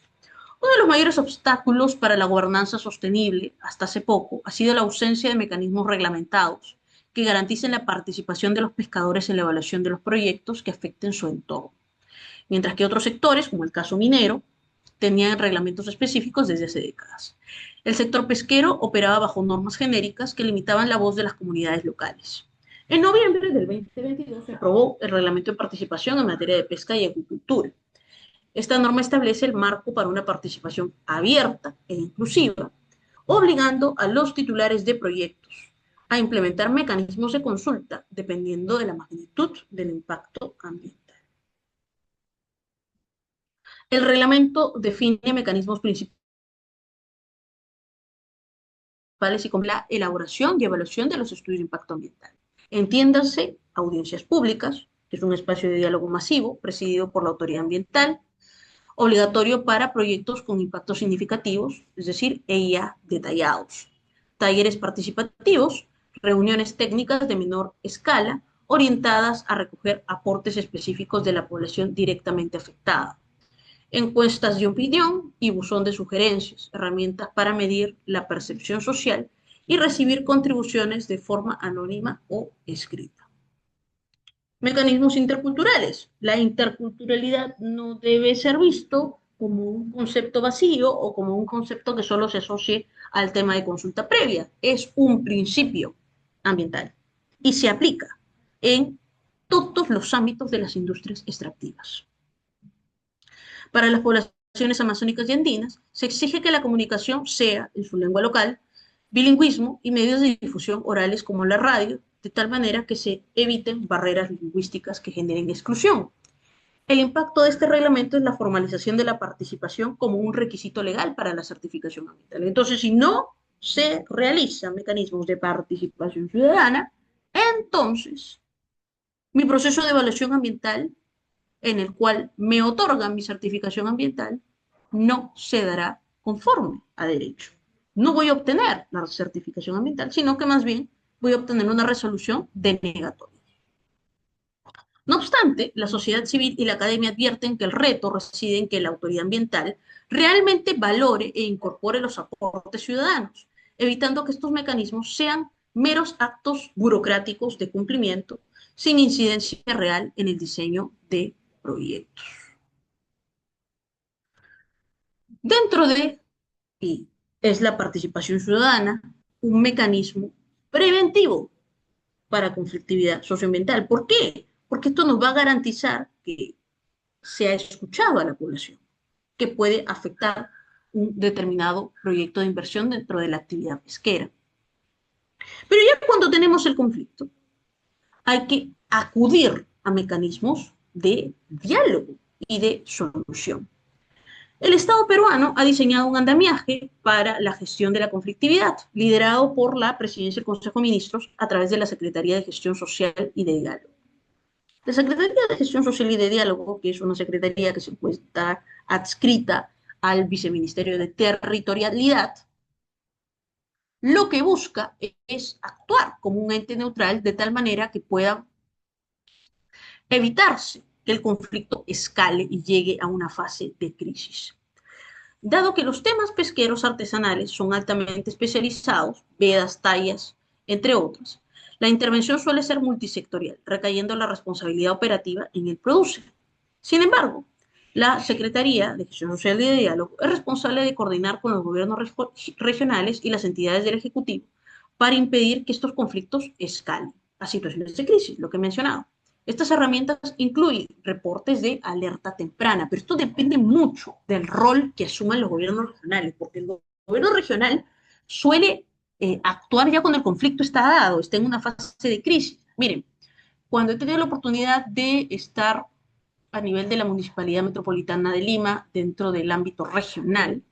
Uno de los mayores obstáculos para la gobernanza sostenible, hasta hace poco, ha sido la ausencia de mecanismos reglamentados que garanticen la participación de los pescadores en la evaluación de los proyectos que afecten su entorno. Mientras que otros sectores, como el caso minero, tenían reglamentos específicos desde hace décadas. El sector pesquero operaba bajo normas genéricas que limitaban la voz de las comunidades locales. En noviembre del 2022 se aprobó el Reglamento de Participación en materia de pesca y acuicultura. Esta norma establece el marco para una participación abierta e inclusiva, obligando a los titulares de proyectos a implementar mecanismos de consulta dependiendo de la magnitud del impacto ambiental. El reglamento define mecanismos principales y con la elaboración y evaluación de los estudios de impacto ambiental. Entiéndanse audiencias públicas, que es un espacio de diálogo masivo presidido por la autoridad ambiental, obligatorio para proyectos con impactos significativos, es decir, EIA detallados, talleres participativos, reuniones técnicas de menor escala, orientadas a recoger aportes específicos de la población directamente afectada, encuestas de opinión y buzón de sugerencias, herramientas para medir la percepción social y recibir contribuciones de forma anónima o escrita. Mecanismos interculturales. La interculturalidad no debe ser visto como un concepto vacío o como un concepto que solo se asocie al tema de consulta previa. Es un principio ambiental y se aplica en todos los ámbitos de las industrias extractivas. Para las poblaciones amazónicas y andinas, se exige que la comunicación sea en su lengua local, bilingüismo y medios de difusión orales como la radio, de tal manera que se eviten barreras lingüísticas que generen exclusión. El impacto de este reglamento es la formalización de la participación como un requisito legal para la certificación ambiental. Entonces, si no se realizan mecanismos de participación ciudadana, entonces mi proceso de evaluación ambiental, en el cual me otorgan mi certificación ambiental, no se dará conforme a derecho. No voy a obtener la certificación ambiental, sino que más bien voy a obtener una resolución denegatoria. No obstante, la sociedad civil y la academia advierten que el reto reside en que la autoridad ambiental realmente valore e incorpore los aportes ciudadanos, evitando que estos mecanismos sean meros actos burocráticos de cumplimiento sin incidencia real en el diseño de proyectos. Dentro de, y es la participación ciudadana, un mecanismo preventivo para conflictividad socioambiental. ¿Por qué? Porque esto nos va a garantizar que se ha escuchado a la población, que puede afectar un determinado proyecto de inversión dentro de la actividad pesquera. Pero ya cuando tenemos el conflicto, hay que acudir a mecanismos de diálogo y de solución. El Estado peruano ha diseñado un andamiaje para la gestión de la conflictividad, liderado por la Presidencia del Consejo de Ministros a través de la Secretaría de Gestión Social y de Diálogo. La Secretaría de Gestión Social y de Diálogo, que es una secretaría que se encuentra adscrita al Viceministerio de Territorialidad, lo que busca es actuar como un ente neutral de tal manera que pueda evitarse que el conflicto escale y llegue a una fase de crisis. Dado que los temas pesqueros artesanales son altamente especializados, vedas, tallas entre otras. La intervención suele ser multisectorial, recayendo la responsabilidad operativa en el producer. Sin embargo, la Secretaría de Gestión Social y de Diálogo es responsable de coordinar con los gobiernos regionales y las entidades del Ejecutivo para impedir que estos conflictos escalen a situaciones de crisis, lo que he mencionado. Estas herramientas incluyen reportes de alerta temprana, pero esto depende mucho del rol que asuman los gobiernos regionales, porque el gobierno regional suele actuar ya cuando el conflicto está dado, está en una fase de crisis. Miren, cuando he tenido la oportunidad de estar a nivel de la Municipalidad Metropolitana de Lima, dentro del ámbito regional,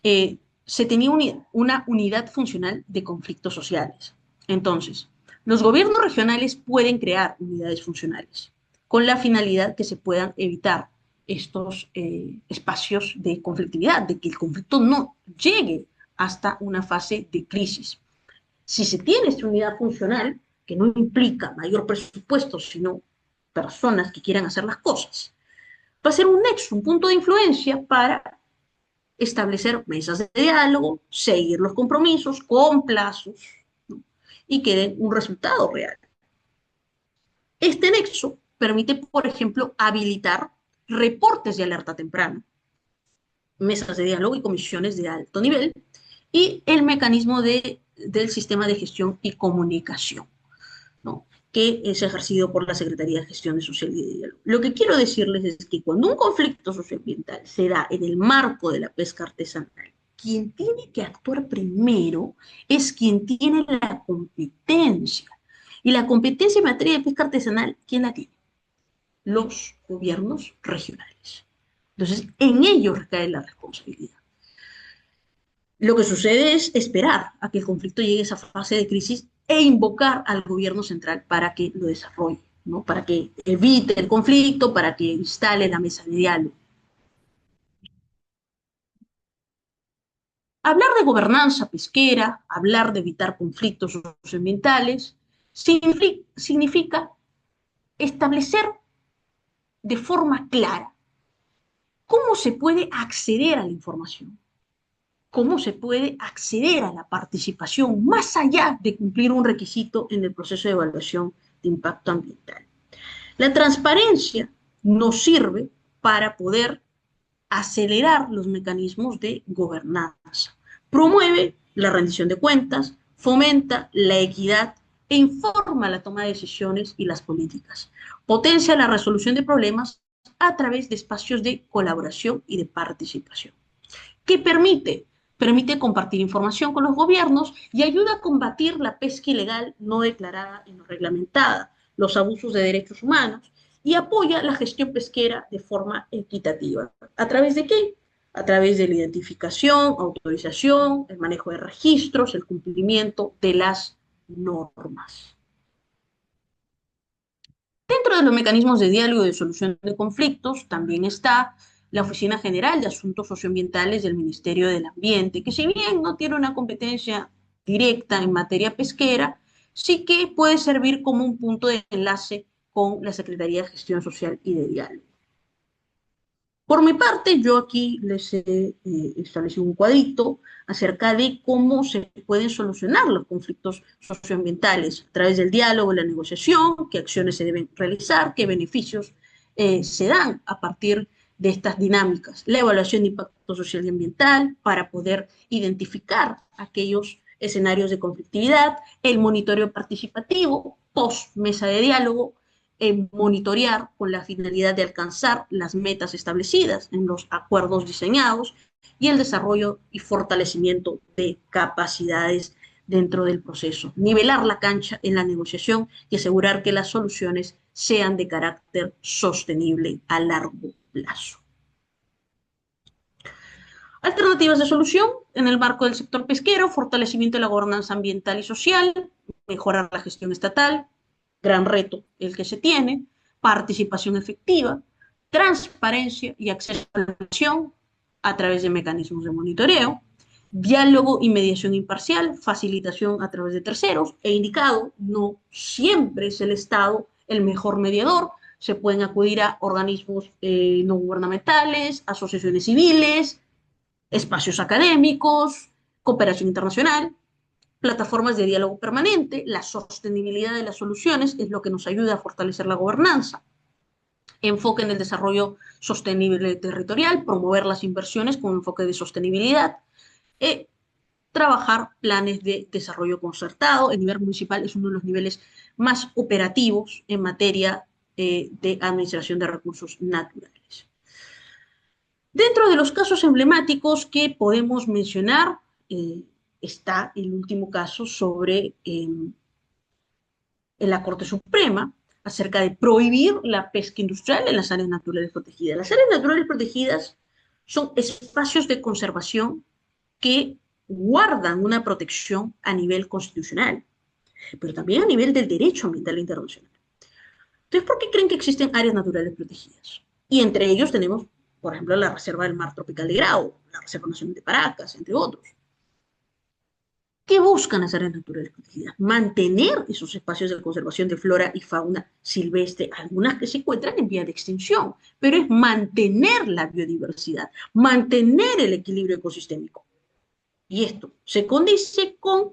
se tenía una unidad funcional de conflictos sociales. Entonces, los gobiernos regionales pueden crear unidades funcionales con la finalidad que se puedan evitar estos espacios de conflictividad, de que el conflicto no llegue hasta una fase de crisis. Si se tiene esta unidad funcional, que no implica mayor presupuesto, sino personas que quieran hacer las cosas, va a ser un nexo, un punto de influencia para establecer mesas de diálogo, seguir los compromisos con plazos, ¿no? Y que den un resultado real. Este nexo permite, por ejemplo, habilitar reportes de alerta temprana, mesas de diálogo y comisiones de alto nivel, y el mecanismo del sistema de gestión y comunicación, ¿no? Que es ejercido por la Secretaría de Gestión Social y de Diálogo. Lo que quiero decirles es que cuando un conflicto socioambiental se da en el marco de la pesca artesanal, quien tiene que actuar primero es quien tiene la competencia. Y la competencia en materia de pesca artesanal, ¿quién la tiene? Los gobiernos regionales. Entonces, en ellos recae la responsabilidad. Lo que sucede es esperar a que el conflicto llegue a esa fase de crisis e invocar al gobierno central para que lo desarrolle, ¿no? Para que evite el conflicto, para que instale la mesa de diálogo. Hablar de gobernanza pesquera, hablar de evitar conflictos socioambientales, significa establecer de forma clara cómo se puede acceder a la información, cómo se puede acceder a la participación más allá de cumplir un requisito en el proceso de evaluación de impacto ambiental. La transparencia nos sirve para poder acelerar los mecanismos de gobernanza, promueve la rendición de cuentas, fomenta la equidad e informa la toma de decisiones y las políticas, potencia la resolución de problemas a través de espacios de colaboración y de participación. ¿Qué permite? Permite compartir información con los gobiernos y ayuda a combatir la pesca ilegal no declarada y no reglamentada, los abusos de derechos humanos, y apoya la gestión pesquera de forma equitativa. ¿A través de qué? A través de la identificación, autorización, el manejo de registros, el cumplimiento de las normas. Dentro de los mecanismos de diálogo y de solución de conflictos también está la Oficina General de Asuntos Socioambientales del Ministerio del Ambiente, que si bien no tiene una competencia directa en materia pesquera, sí que puede servir como un punto de enlace con la Secretaría de Gestión Social y de Diálogo. Por mi parte, yo aquí les he establecido un cuadrito acerca de cómo se pueden solucionar los conflictos socioambientales a través del diálogo, la negociación, qué acciones se deben realizar, qué beneficios se dan a partir de estas dinámicas, la evaluación de impacto social y ambiental para poder identificar aquellos escenarios de conflictividad, el monitoreo participativo, post mesa de diálogo, monitorear con la finalidad de alcanzar las metas establecidas en los acuerdos diseñados y el desarrollo y fortalecimiento de capacidades dentro del proceso, nivelar la cancha en la negociación y asegurar que las soluciones sean de carácter sostenible a largo plazo. Alternativas de solución en el marco del sector pesquero, fortalecimiento de la gobernanza ambiental y social, mejorar la gestión estatal, gran reto el que se tiene, participación efectiva, transparencia y acceso a la información a través de mecanismos de monitoreo, diálogo y mediación imparcial, facilitación a través de terceros, he indicado, no siempre es el Estado el mejor mediador, se pueden acudir a organismos no gubernamentales, asociaciones civiles, espacios académicos, cooperación internacional, plataformas de diálogo permanente, la sostenibilidad de las soluciones es lo que nos ayuda a fortalecer la gobernanza, enfoque en el desarrollo sostenible territorial, promover las inversiones con enfoque de sostenibilidad, trabajar planes de desarrollo concertado. El nivel municipal es uno de los niveles más operativos en materia de administración de recursos naturales. Dentro de los casos emblemáticos que podemos mencionar, está el último caso sobre en la Corte Suprema, acerca de prohibir la pesca industrial en las áreas naturales protegidas. Las áreas naturales protegidas son espacios de conservación que guardan una protección a nivel constitucional, pero también a nivel del derecho ambiental internacional. Entonces, ¿por qué creen que existen áreas naturales protegidas? Y entre ellos tenemos, por ejemplo, la Reserva del Mar Tropical de Grau, la Reserva Nacional de Paracas, entre otros. ¿Qué buscan las áreas naturales protegidas? Mantener esos espacios de conservación de flora y fauna silvestre, algunas que se encuentran en vía de extinción, pero es mantener la biodiversidad, mantener el equilibrio ecosistémico. Y esto se condice con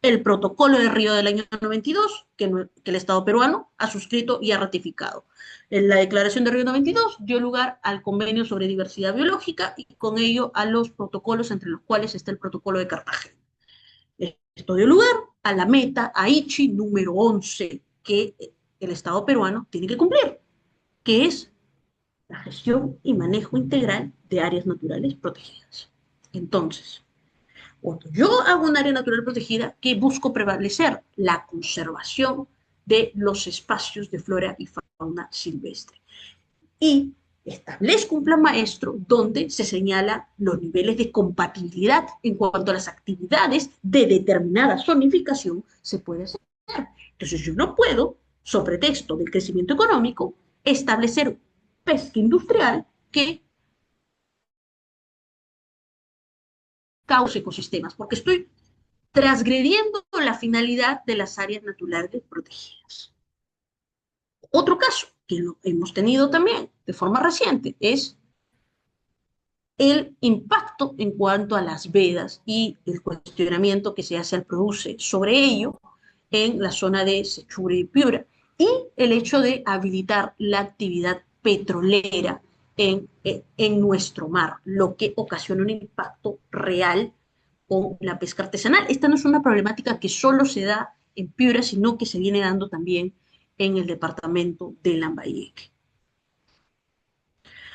el protocolo de Río del año 92, que el Estado peruano ha suscrito y ha ratificado. En la declaración de Río 92 dio lugar al convenio sobre diversidad biológica y con ello a los protocolos, entre los cuales está el protocolo de Cartagena. Esto dio lugar a la meta Aichi número 11 que el Estado peruano tiene que cumplir, que es la gestión y manejo integral de áreas naturales protegidas. Entonces, cuando yo hago un área natural protegida, ¿qué busco prevalecer? La conservación de los espacios de flora y fauna silvestre. Y establezco un plan maestro donde se señala los niveles de compatibilidad en cuanto a las actividades de determinada zonificación se puede hacer. Entonces yo no puedo, sobre texto del crecimiento económico, establecer pesca industrial que cause ecosistemas, porque estoy transgrediendo la finalidad de las áreas naturales protegidas. Otro caso que lo hemos tenido también de forma reciente es el impacto en cuanto a las vedas y el cuestionamiento que se hace al PRODUCE sobre ello en la zona de Sechura y Piura, y el hecho de habilitar la actividad petrolera en nuestro mar, lo que ocasiona un impacto real con la pesca artesanal. Esta no es una problemática que solo se da en Piura, sino que se viene dando también en el departamento de Lambayeque.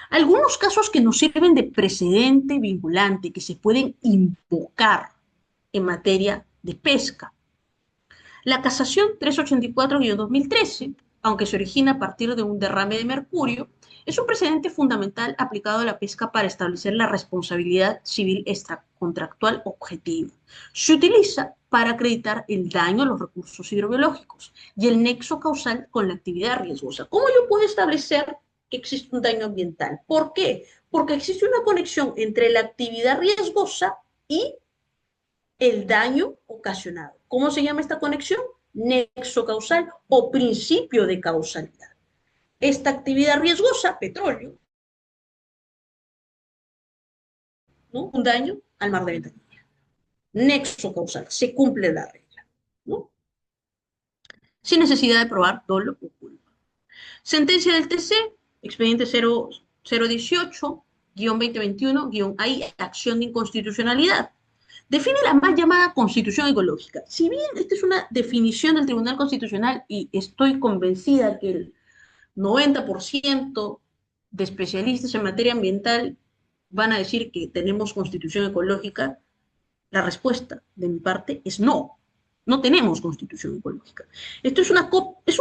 Algunos casos que nos sirven de precedente vinculante, que se pueden invocar en materia de pesca. La casación 384-2013, aunque se origina a partir de un derrame de mercurio, es un precedente fundamental aplicado a la pesca para establecer la responsabilidad civil extracontractual objetiva. Se utiliza para acreditar el daño a los recursos hidrobiológicos y el nexo causal con la actividad riesgosa. ¿Cómo yo puedo establecer que existe un daño ambiental? ¿Por qué? Porque existe una conexión entre la actividad riesgosa y el daño ocasionado. ¿Cómo se llama esta conexión? Nexo causal o principio de causalidad. Esta actividad riesgosa, petróleo, ¿no? Un daño al mar de Ventanilla. Nexo causal, se cumple la regla, ¿no? Sin necesidad de probar dolo o culpa. Sentencia del TC, expediente 0018-2021-AI, acción de inconstitucionalidad. Define la mal llamada constitución ecológica. Si bien esta es una definición del Tribunal Constitucional y estoy convencida que el 90% de especialistas en materia ambiental van a decir que tenemos constitución ecológica, la respuesta de mi parte es no. No tenemos constitución ecológica. Esto es un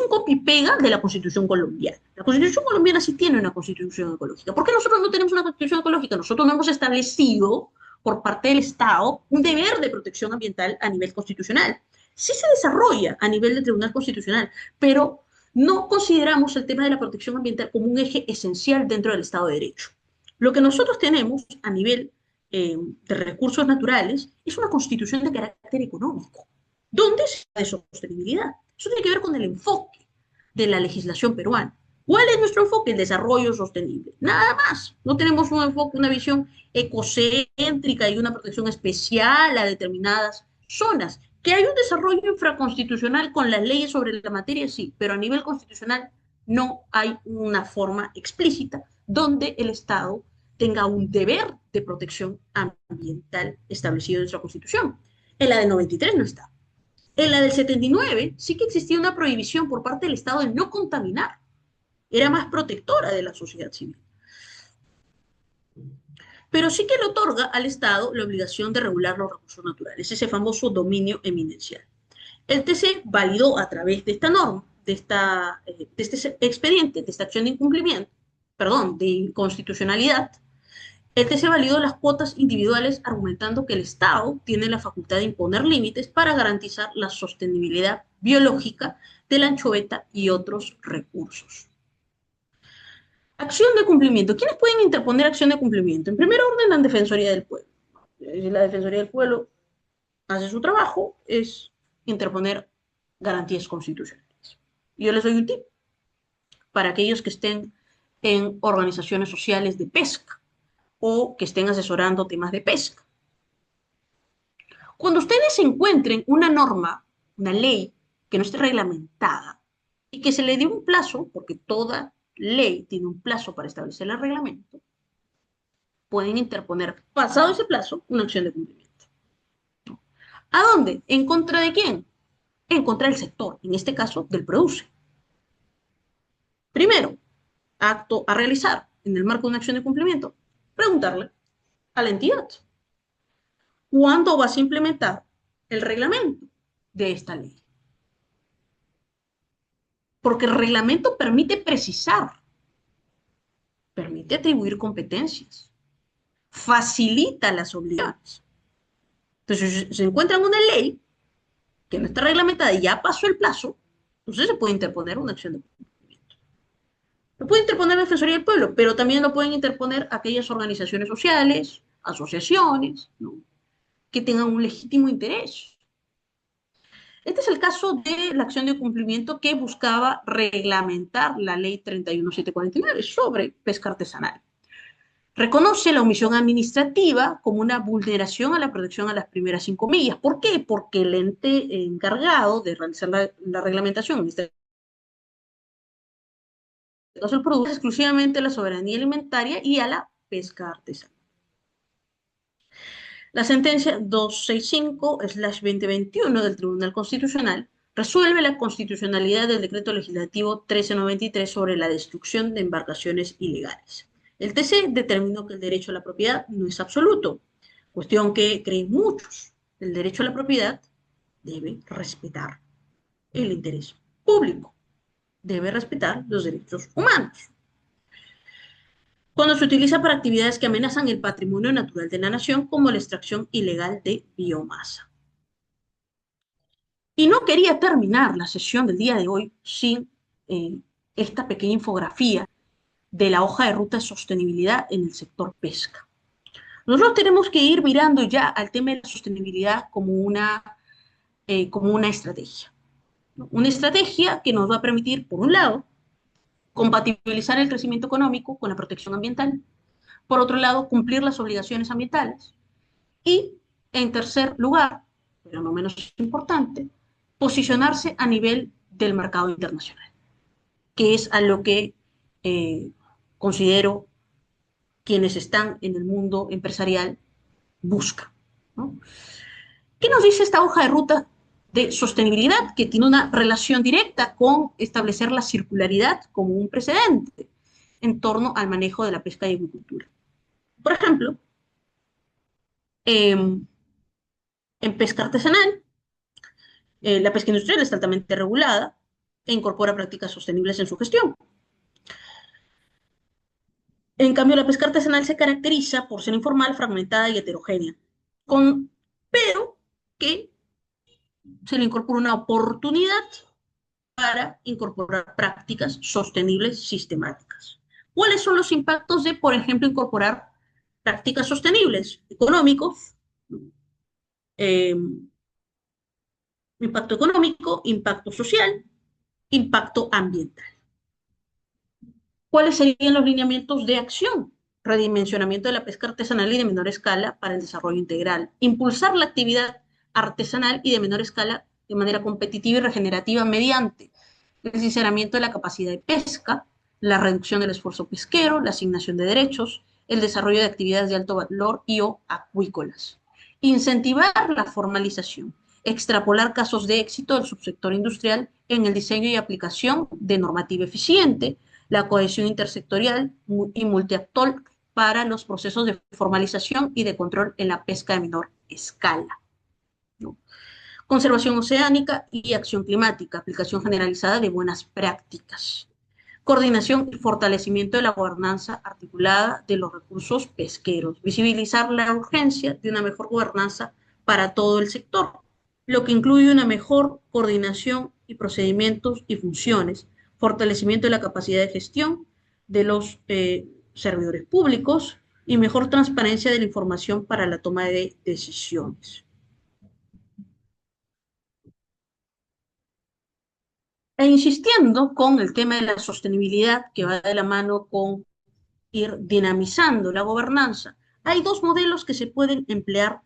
copy-pega de la constitución colombiana. La constitución colombiana sí tiene una constitución ecológica. ¿Por qué nosotros no tenemos una constitución ecológica? Nosotros no hemos establecido por parte del Estado un deber de protección ambiental a nivel constitucional. Sí se desarrolla a nivel del Tribunal Constitucional, pero no consideramos el tema de la protección ambiental como un eje esencial dentro del Estado de Derecho. Lo que nosotros tenemos a nivel de recursos naturales es una constitución de carácter económico, donde se habla de sostenibilidad. Eso tiene que ver con el enfoque de la legislación peruana. ¿Cuál es nuestro enfoque? El desarrollo sostenible. Nada más. No tenemos un enfoque, una visión ecocéntrica y una protección especial a determinadas zonas. ¿Que hay un desarrollo infraconstitucional con las leyes sobre la materia? Sí, pero a nivel constitucional no hay una forma explícita donde el Estado tenga un deber de protección ambiental establecido en nuestra Constitución. En la del 93 no está. En la del 79 sí que existía una prohibición por parte del Estado de no contaminar. Era más protectora de la sociedad civil. Pero sí que le otorga al Estado la obligación de regular los recursos naturales, ese famoso dominio eminencial. El TC validó a través de esta norma, de este expediente, de esta acción de incumplimiento, perdón, de inconstitucionalidad, el TC validó las cuotas individuales argumentando que el Estado tiene la facultad de imponer límites para garantizar la sostenibilidad biológica de la anchoveta y otros recursos. Acción de cumplimiento. ¿Quiénes pueden interponer acción de cumplimiento? En primer orden, la Defensoría del Pueblo. Si la Defensoría del Pueblo hace su trabajo, es interponer garantías constitucionales. Yo les doy un tip para aquellos que estén en organizaciones sociales de pesca o que estén asesorando temas de pesca. Cuando ustedes encuentren una norma, una ley que no esté reglamentada y que se le dé un plazo, porque toda ley tiene un plazo para establecer el reglamento, pueden interponer, pasado ese plazo, una acción de cumplimiento. ¿A dónde? ¿En contra de quién? En contra del sector, en este caso del produce. Primero, acto a realizar en el marco de una acción de cumplimiento, preguntarle a la entidad cuándo vas a implementar el reglamento de esta ley. Porque el reglamento permite precisar, permite atribuir competencias, facilita las obligaciones. Entonces, si se encuentra en una ley que no está reglamentada y ya pasó el plazo, entonces se puede interponer una acción de cumplimiento. Lo puede interponer la Defensoría del Pueblo, pero también lo pueden interponer aquellas organizaciones sociales, asociaciones, ¿no?, que tengan un legítimo interés. Este es el caso de la acción de cumplimiento que buscaba reglamentar la ley 31749 sobre pesca artesanal. Reconoce la omisión administrativa como una vulneración a la protección a las primeras 5 millas. ¿Por qué? Porque el ente encargado de realizar la reglamentación, en este caso el producto, exclusivamente a la soberanía alimentaria y a la pesca artesanal. La sentencia 265/2021 del Tribunal Constitucional resuelve la constitucionalidad del decreto legislativo 1393 sobre la destrucción de embarcaciones ilegales. El TC determinó que el derecho a la propiedad no es absoluto, cuestión que creen muchos. El derecho a la propiedad debe respetar el interés público, debe respetar los derechos humanos. Cuando se utiliza para actividades que amenazan el patrimonio natural de la nación, como la extracción ilegal de biomasa. Y no quería terminar la sesión del día de hoy sin esta pequeña infografía de la hoja de ruta de sostenibilidad en el sector pesca. Nosotros tenemos que ir mirando ya al tema de la sostenibilidad como una estrategia, ¿no? Una estrategia que nos va a permitir, por un lado, compatibilizar el crecimiento económico con la protección ambiental. Por otro lado, cumplir las obligaciones ambientales. Y, en tercer lugar, pero no menos importante, posicionarse a nivel del mercado internacional, que es a lo que considero quienes están en el mundo empresarial buscan, ¿no? ¿Qué nos dice esta hoja de ruta de sostenibilidad, que tiene una relación directa con establecer la circularidad como un precedente en torno al manejo de la pesca y agricultura? Por ejemplo, en pesca artesanal, la pesca industrial está altamente regulada e incorpora prácticas sostenibles en su gestión. En cambio, la pesca artesanal se caracteriza por ser informal, fragmentada y heterogénea, pero que se le incorpora una oportunidad para incorporar prácticas sostenibles sistemáticas. ¿Cuáles son los impactos de, por ejemplo, incorporar prácticas sostenibles? Económicos, impacto económico, impacto social, impacto ambiental. ¿Cuáles serían los lineamientos de acción? Redimensionamiento de la pesca artesanal y de menor escala para el desarrollo integral. Impulsar la actividad artesanal y de menor escala de manera competitiva y regenerativa mediante el sinceramiento de la capacidad de pesca, la reducción del esfuerzo pesquero, la asignación de derechos, el desarrollo de actividades de alto valor y o acuícolas. Incentivar la formalización, extrapolar casos de éxito del subsector industrial en el diseño y aplicación de normativa eficiente, la cohesión intersectorial y multiactor para los procesos de formalización y de control en la pesca de menor escala, ¿no? Conservación oceánica y acción climática, aplicación generalizada de buenas prácticas. Coordinación y fortalecimiento de la gobernanza articulada de los recursos pesqueros. Visibilizar la urgencia de una mejor gobernanza para todo el sector, lo que incluye una mejor coordinación y procedimientos y funciones, fortalecimiento de la capacidad de gestión de los servidores públicos y mejor transparencia de la información para la toma de decisiones. E insistiendo con el tema de la sostenibilidad que va de la mano con ir dinamizando la gobernanza, hay dos modelos que se pueden emplear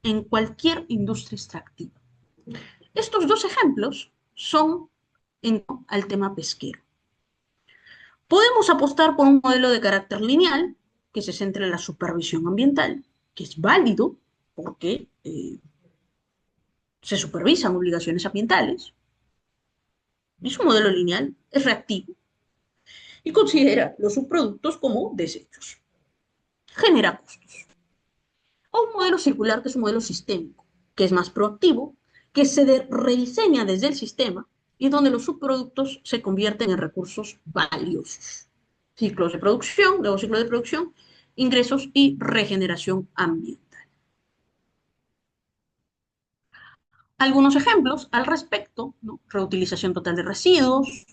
en cualquier industria extractiva. Estos dos ejemplos son al tema pesquero. Podemos apostar por un modelo de carácter lineal que se centra en la supervisión ambiental, que es válido porque se supervisan obligaciones ambientales. Es un modelo lineal, es reactivo y considera los subproductos como desechos. Genera costos. O un modelo circular que es un modelo sistémico, que es más proactivo, que se rediseña desde el sistema y donde los subproductos se convierten en recursos valiosos. Ciclos de producción, nuevo ciclo de producción, ingresos y regeneración ambiental. Algunos ejemplos al respecto, ¿no? Reutilización total de residuos,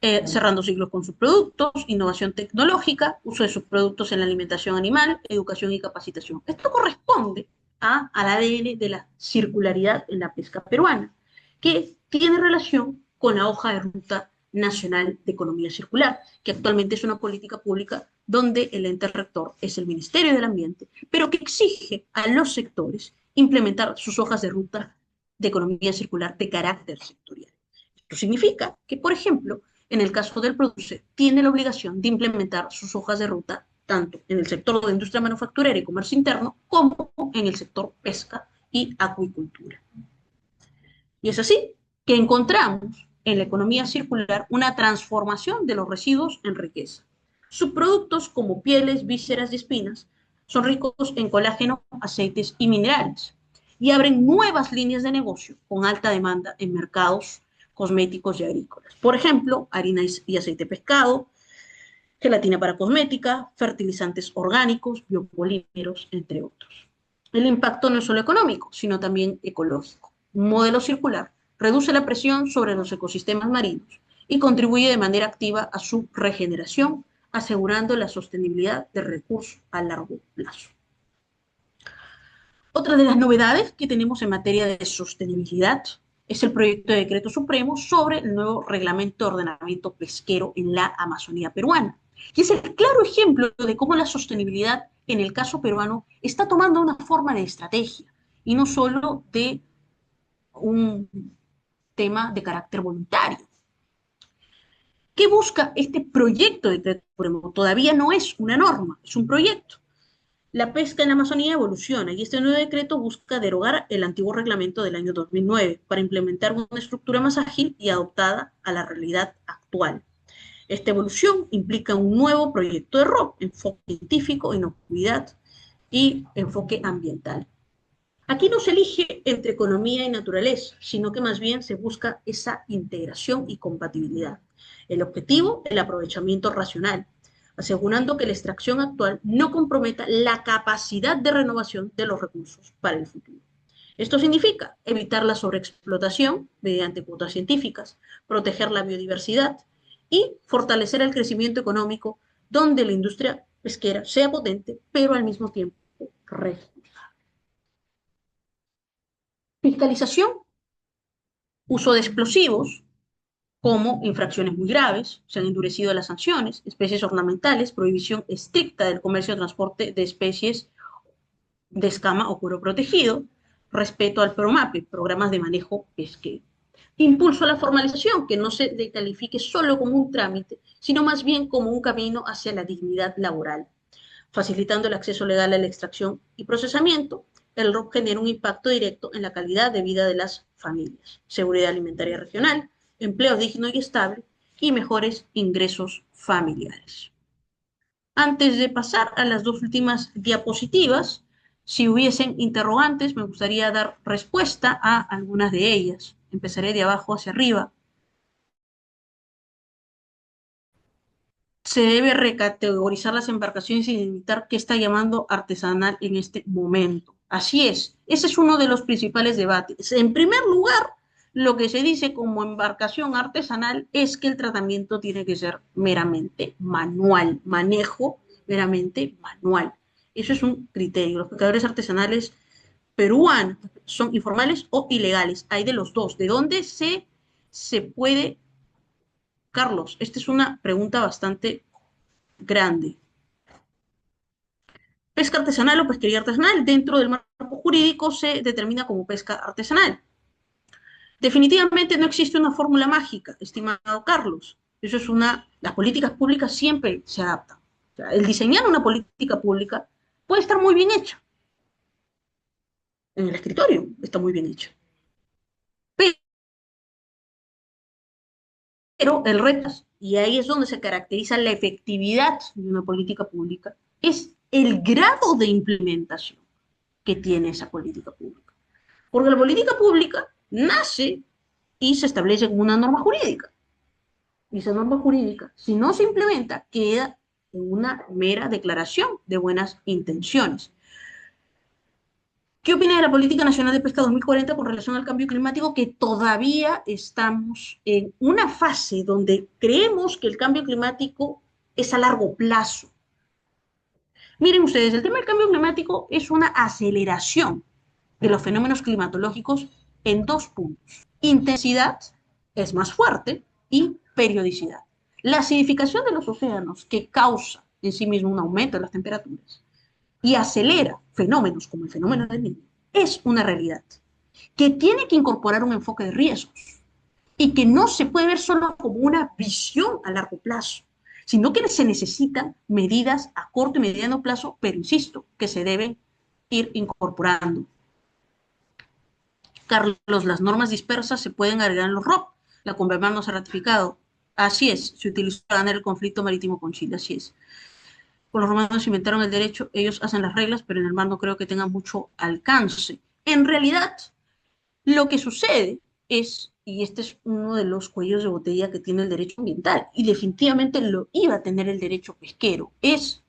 cerrando ciclos con subproductos, innovación tecnológica, uso de subproductos en la alimentación animal, educación y capacitación. Esto corresponde al ADN de la circularidad en la pesca peruana, que tiene relación con la hoja de ruta nacional de economía circular, que actualmente es una política pública donde el ente rector es el Ministerio del Ambiente, pero que exige a los sectores implementar sus hojas de ruta de economía circular de carácter sectorial. Esto significa que, por ejemplo, en el caso del produce, tiene la obligación de implementar sus hojas de ruta tanto en el sector de industria manufacturera y comercio interno como en el sector pesca y acuicultura. Y es así que encontramos en la economía circular una transformación de los residuos en riqueza. Subproductos como pieles, vísceras y espinas son ricos en colágeno, aceites y minerales y abren nuevas líneas de negocio con alta demanda en mercados cosméticos y agrícolas. Por ejemplo, harina y aceite de pescado, gelatina para cosmética, fertilizantes orgánicos, biopolímeros, entre otros. El impacto no es solo económico, sino también ecológico. Un modelo circular reduce la presión sobre los ecosistemas marinos y contribuye de manera activa a su regeneración, asegurando la sostenibilidad del recurso a largo plazo. Otra de las novedades que tenemos en materia de sostenibilidad es el proyecto de decreto supremo sobre el nuevo reglamento de ordenamiento pesquero en la Amazonía peruana. Y es el claro ejemplo de cómo la sostenibilidad en el caso peruano está tomando una forma de estrategia y no solo de un tema de carácter voluntario. ¿Qué busca este proyecto de decreto supremo? Todavía no es una norma, es un proyecto. La pesca en la Amazonía evoluciona y este nuevo decreto busca derogar el antiguo reglamento del año 2009 para implementar una estructura más ágil y adaptada a la realidad actual. Esta evolución implica un nuevo proyecto de ROP, enfoque científico, inocuidad y enfoque ambiental. Aquí no se elige entre economía y naturaleza, sino que más bien se busca esa integración y compatibilidad. El objetivo, el aprovechamiento racional, asegurando que la extracción actual no comprometa la capacidad de renovación de los recursos para el futuro. Esto significa evitar la sobreexplotación mediante cuotas científicas, proteger la biodiversidad y fortalecer el crecimiento económico donde la industria pesquera sea potente, pero al mismo tiempo responsable. Fiscalización, uso de explosivos, como infracciones muy graves, se han endurecido las sanciones, especies ornamentales, prohibición estricta del comercio y transporte de especies de escama o cuero protegido, respeto al PROMAPE, programas de manejo pesquero. Impulso a la formalización, que no se califique solo como un trámite, sino más bien como un camino hacia la dignidad laboral. Facilitando el acceso legal a la extracción y procesamiento, el ROP genera un impacto directo en la calidad de vida de las familias, seguridad alimentaria regional, empleo digno y estable y mejores ingresos familiares. Antes de pasar a las dos últimas diapositivas, si hubiesen interrogantes, me gustaría dar respuesta a algunas de ellas. Empezaré de abajo hacia arriba. Se debe recategorizar las embarcaciones y delimitar qué está llamando artesanal en este momento. Así es, ese es uno de los principales debates. En primer lugar, lo que se dice como embarcación artesanal es que el tratamiento tiene que ser meramente manual, manejo meramente manual. Eso es un criterio. Los pescadores artesanales peruanos son informales o ilegales. Hay de los dos. ¿De dónde se puede? Carlos, esta es una pregunta bastante grande. Pesca artesanal o pesquería artesanal, dentro del marco jurídico se determina como pesca artesanal. Definitivamente no existe una fórmula mágica, estimado Carlos. Eso es las políticas públicas siempre se adaptan. O sea, el diseñar una política pública puede estar muy bien hecha. En el escritorio está muy bien hecha. Pero el reto, y ahí es donde se caracteriza la efectividad de una política pública, es el grado de implementación que tiene esa política pública. Porque la política pública nace y se establece como una norma jurídica. Y esa norma jurídica, si no se implementa, queda en una mera declaración de buenas intenciones. ¿Qué opina de la Política Nacional de Pesca 2040 con relación al cambio climático? Que todavía estamos en una fase donde creemos que el cambio climático es a largo plazo. Miren ustedes, el tema del cambio climático es una aceleración de los fenómenos climatológicos en dos puntos. Intensidad es más fuerte y periodicidad. La acidificación de los océanos, que causa en sí mismo un aumento de las temperaturas y acelera fenómenos como el fenómeno del Niño, es una realidad que tiene que incorporar un enfoque de riesgos y que no se puede ver solo como una visión a largo plazo, sino que se necesitan medidas a corto y mediano plazo, pero insisto, que se deben ir incorporando. Carlos, las normas dispersas se pueden agregar en los ROP. La Convención no se ha ratificado. Así es, se utilizó para ganar el conflicto marítimo con Chile, así es. Los romanos inventaron el derecho, ellos hacen las reglas, pero en el mar no creo que tengan mucho alcance. En realidad, lo que sucede es, y este es uno de los cuellos de botella que tiene el derecho ambiental, y definitivamente lo iba a tener el derecho pesquero, es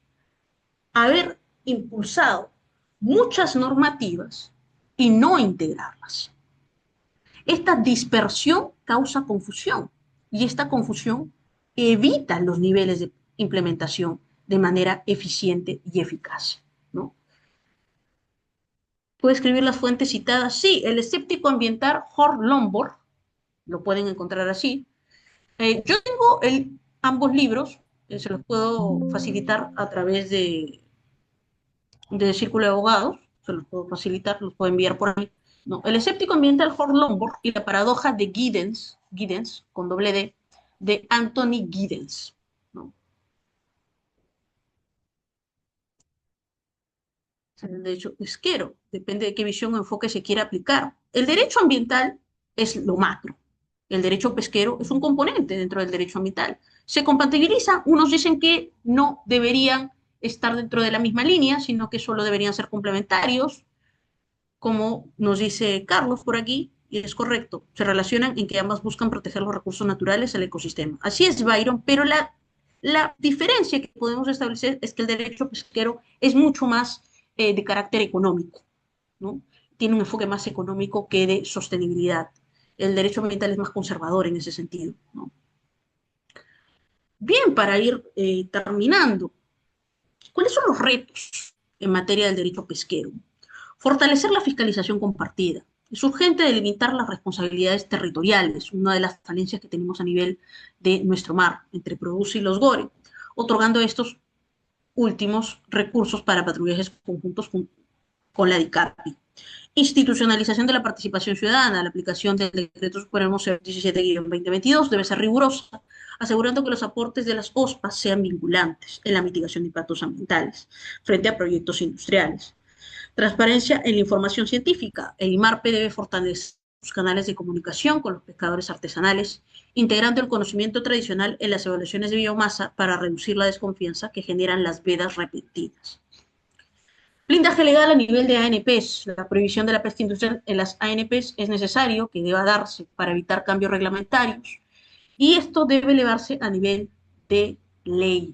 haber impulsado muchas normativas y no integrarlas. Esta dispersión causa confusión, y esta confusión evita los niveles de implementación de manera eficiente y eficaz, ¿no? ¿Puede escribir las fuentes citadas? Sí, el escéptico ambiental Horst Lombard, lo pueden encontrar así. Yo tengo ambos libros, se los puedo facilitar a través de Círculo de Abogados, se los puedo facilitar, los puedo enviar por ahí. No, el escéptico ambiental Horst Lombard y la paradoja de Giddens, con doble D, de Anthony Giddens, ¿no? El derecho pesquero, depende de qué visión o enfoque se quiera aplicar. El derecho ambiental es lo macro, el derecho pesquero es un componente dentro del derecho ambiental. Se compatibilizan, unos dicen que no deberían estar dentro de la misma línea, sino que solo deberían ser complementarios, como nos dice Carlos por aquí, y es correcto, se relacionan en que ambas buscan proteger los recursos naturales del ecosistema. Así es, Byron, pero la diferencia que podemos establecer es que el derecho pesquero es mucho más de carácter económico, ¿no? Tiene un enfoque más económico que de sostenibilidad. El derecho ambiental es más conservador en ese sentido, ¿no? Bien, para ir terminando, ¿cuáles son los retos en materia del derecho pesquero? Fortalecer la fiscalización compartida. Es urgente delimitar las responsabilidades territoriales, una de las falencias que tenemos a nivel de nuestro mar, entre Produce y los GORE, otorgando estos últimos recursos para patrullajes conjuntos con la DICAPI. Institucionalización de la participación ciudadana. La aplicación del Decreto Supremo 17-2022 debe ser rigurosa, asegurando que los aportes de las OSPAs sean vinculantes en la mitigación de impactos ambientales frente a proyectos industriales. Transparencia en la información científica. El IMARPE debe fortalecer sus canales de comunicación con los pescadores artesanales, integrando el conocimiento tradicional en las evaluaciones de biomasa para reducir la desconfianza que generan las vedas repetidas. Blindaje legal a nivel de ANPs. La prohibición de la pesca industrial en las ANPs es necesario que deba darse para evitar cambios reglamentarios y esto debe elevarse a nivel de ley.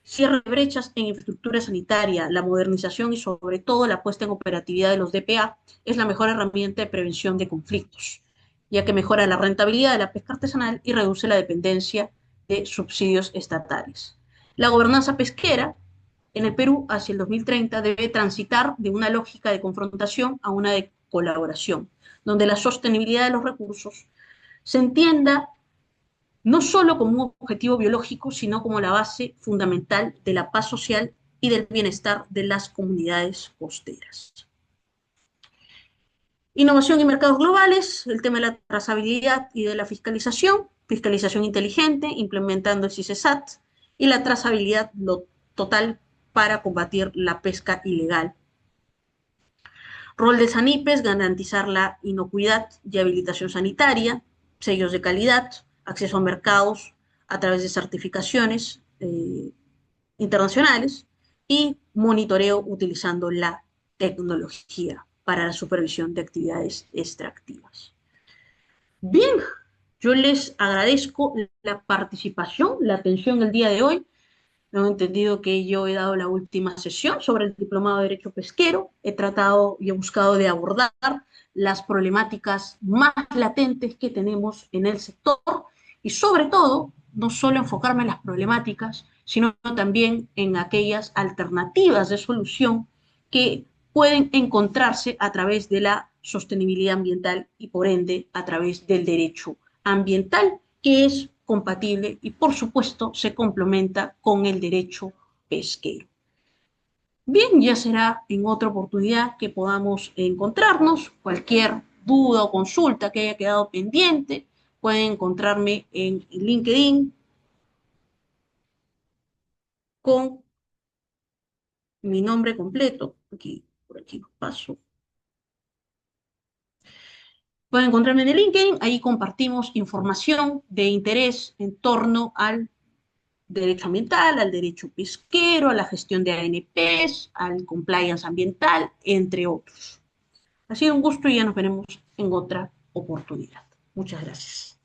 Cierre de brechas en infraestructura sanitaria, la modernización y sobre todo la puesta en operatividad de los DPA es la mejor herramienta de prevención de conflictos, ya que mejora la rentabilidad de la pesca artesanal y reduce la dependencia de subsidios estatales. La gobernanza pesquera en el Perú hacia el 2030 debe transitar de una lógica de confrontación a una de colaboración, donde la sostenibilidad de los recursos se entienda no solo como un objetivo biológico, sino como la base fundamental de la paz social y del bienestar de las comunidades costeras. Innovación y mercados globales, el tema de la trazabilidad y de la fiscalización inteligente, implementando el CICESAT, y la trazabilidad total para combatir la pesca ilegal. Rol de SANIPES, garantizar la inocuidad y habilitación sanitaria, sellos de calidad, acceso a mercados a través de certificaciones internacionales y monitoreo utilizando la tecnología para la supervisión de actividades extractivas. Bien, yo les agradezco la participación, la atención el día de hoy. Tengo entendido que yo he dado la última sesión sobre el Diplomado de Derecho Pesquero. He tratado y he buscado de abordar las problemáticas más latentes que tenemos en el sector y sobre todo, no solo enfocarme en las problemáticas, sino también en aquellas alternativas de solución que pueden encontrarse a través de la sostenibilidad ambiental y por ende a través del derecho ambiental, que es compatible y por supuesto se complementa con el derecho pesquero. Bien, ya será en otra oportunidad que podamos encontrarnos. Cualquier duda o consulta que haya quedado pendiente, pueden encontrarme en LinkedIn con mi nombre completo. Por aquí lo paso. Pueden encontrarme en el LinkedIn, ahí compartimos información de interés en torno al derecho ambiental, al derecho pesquero, a la gestión de ANPs, al compliance ambiental, entre otros. Ha sido un gusto y ya nos veremos en otra oportunidad. Muchas gracias.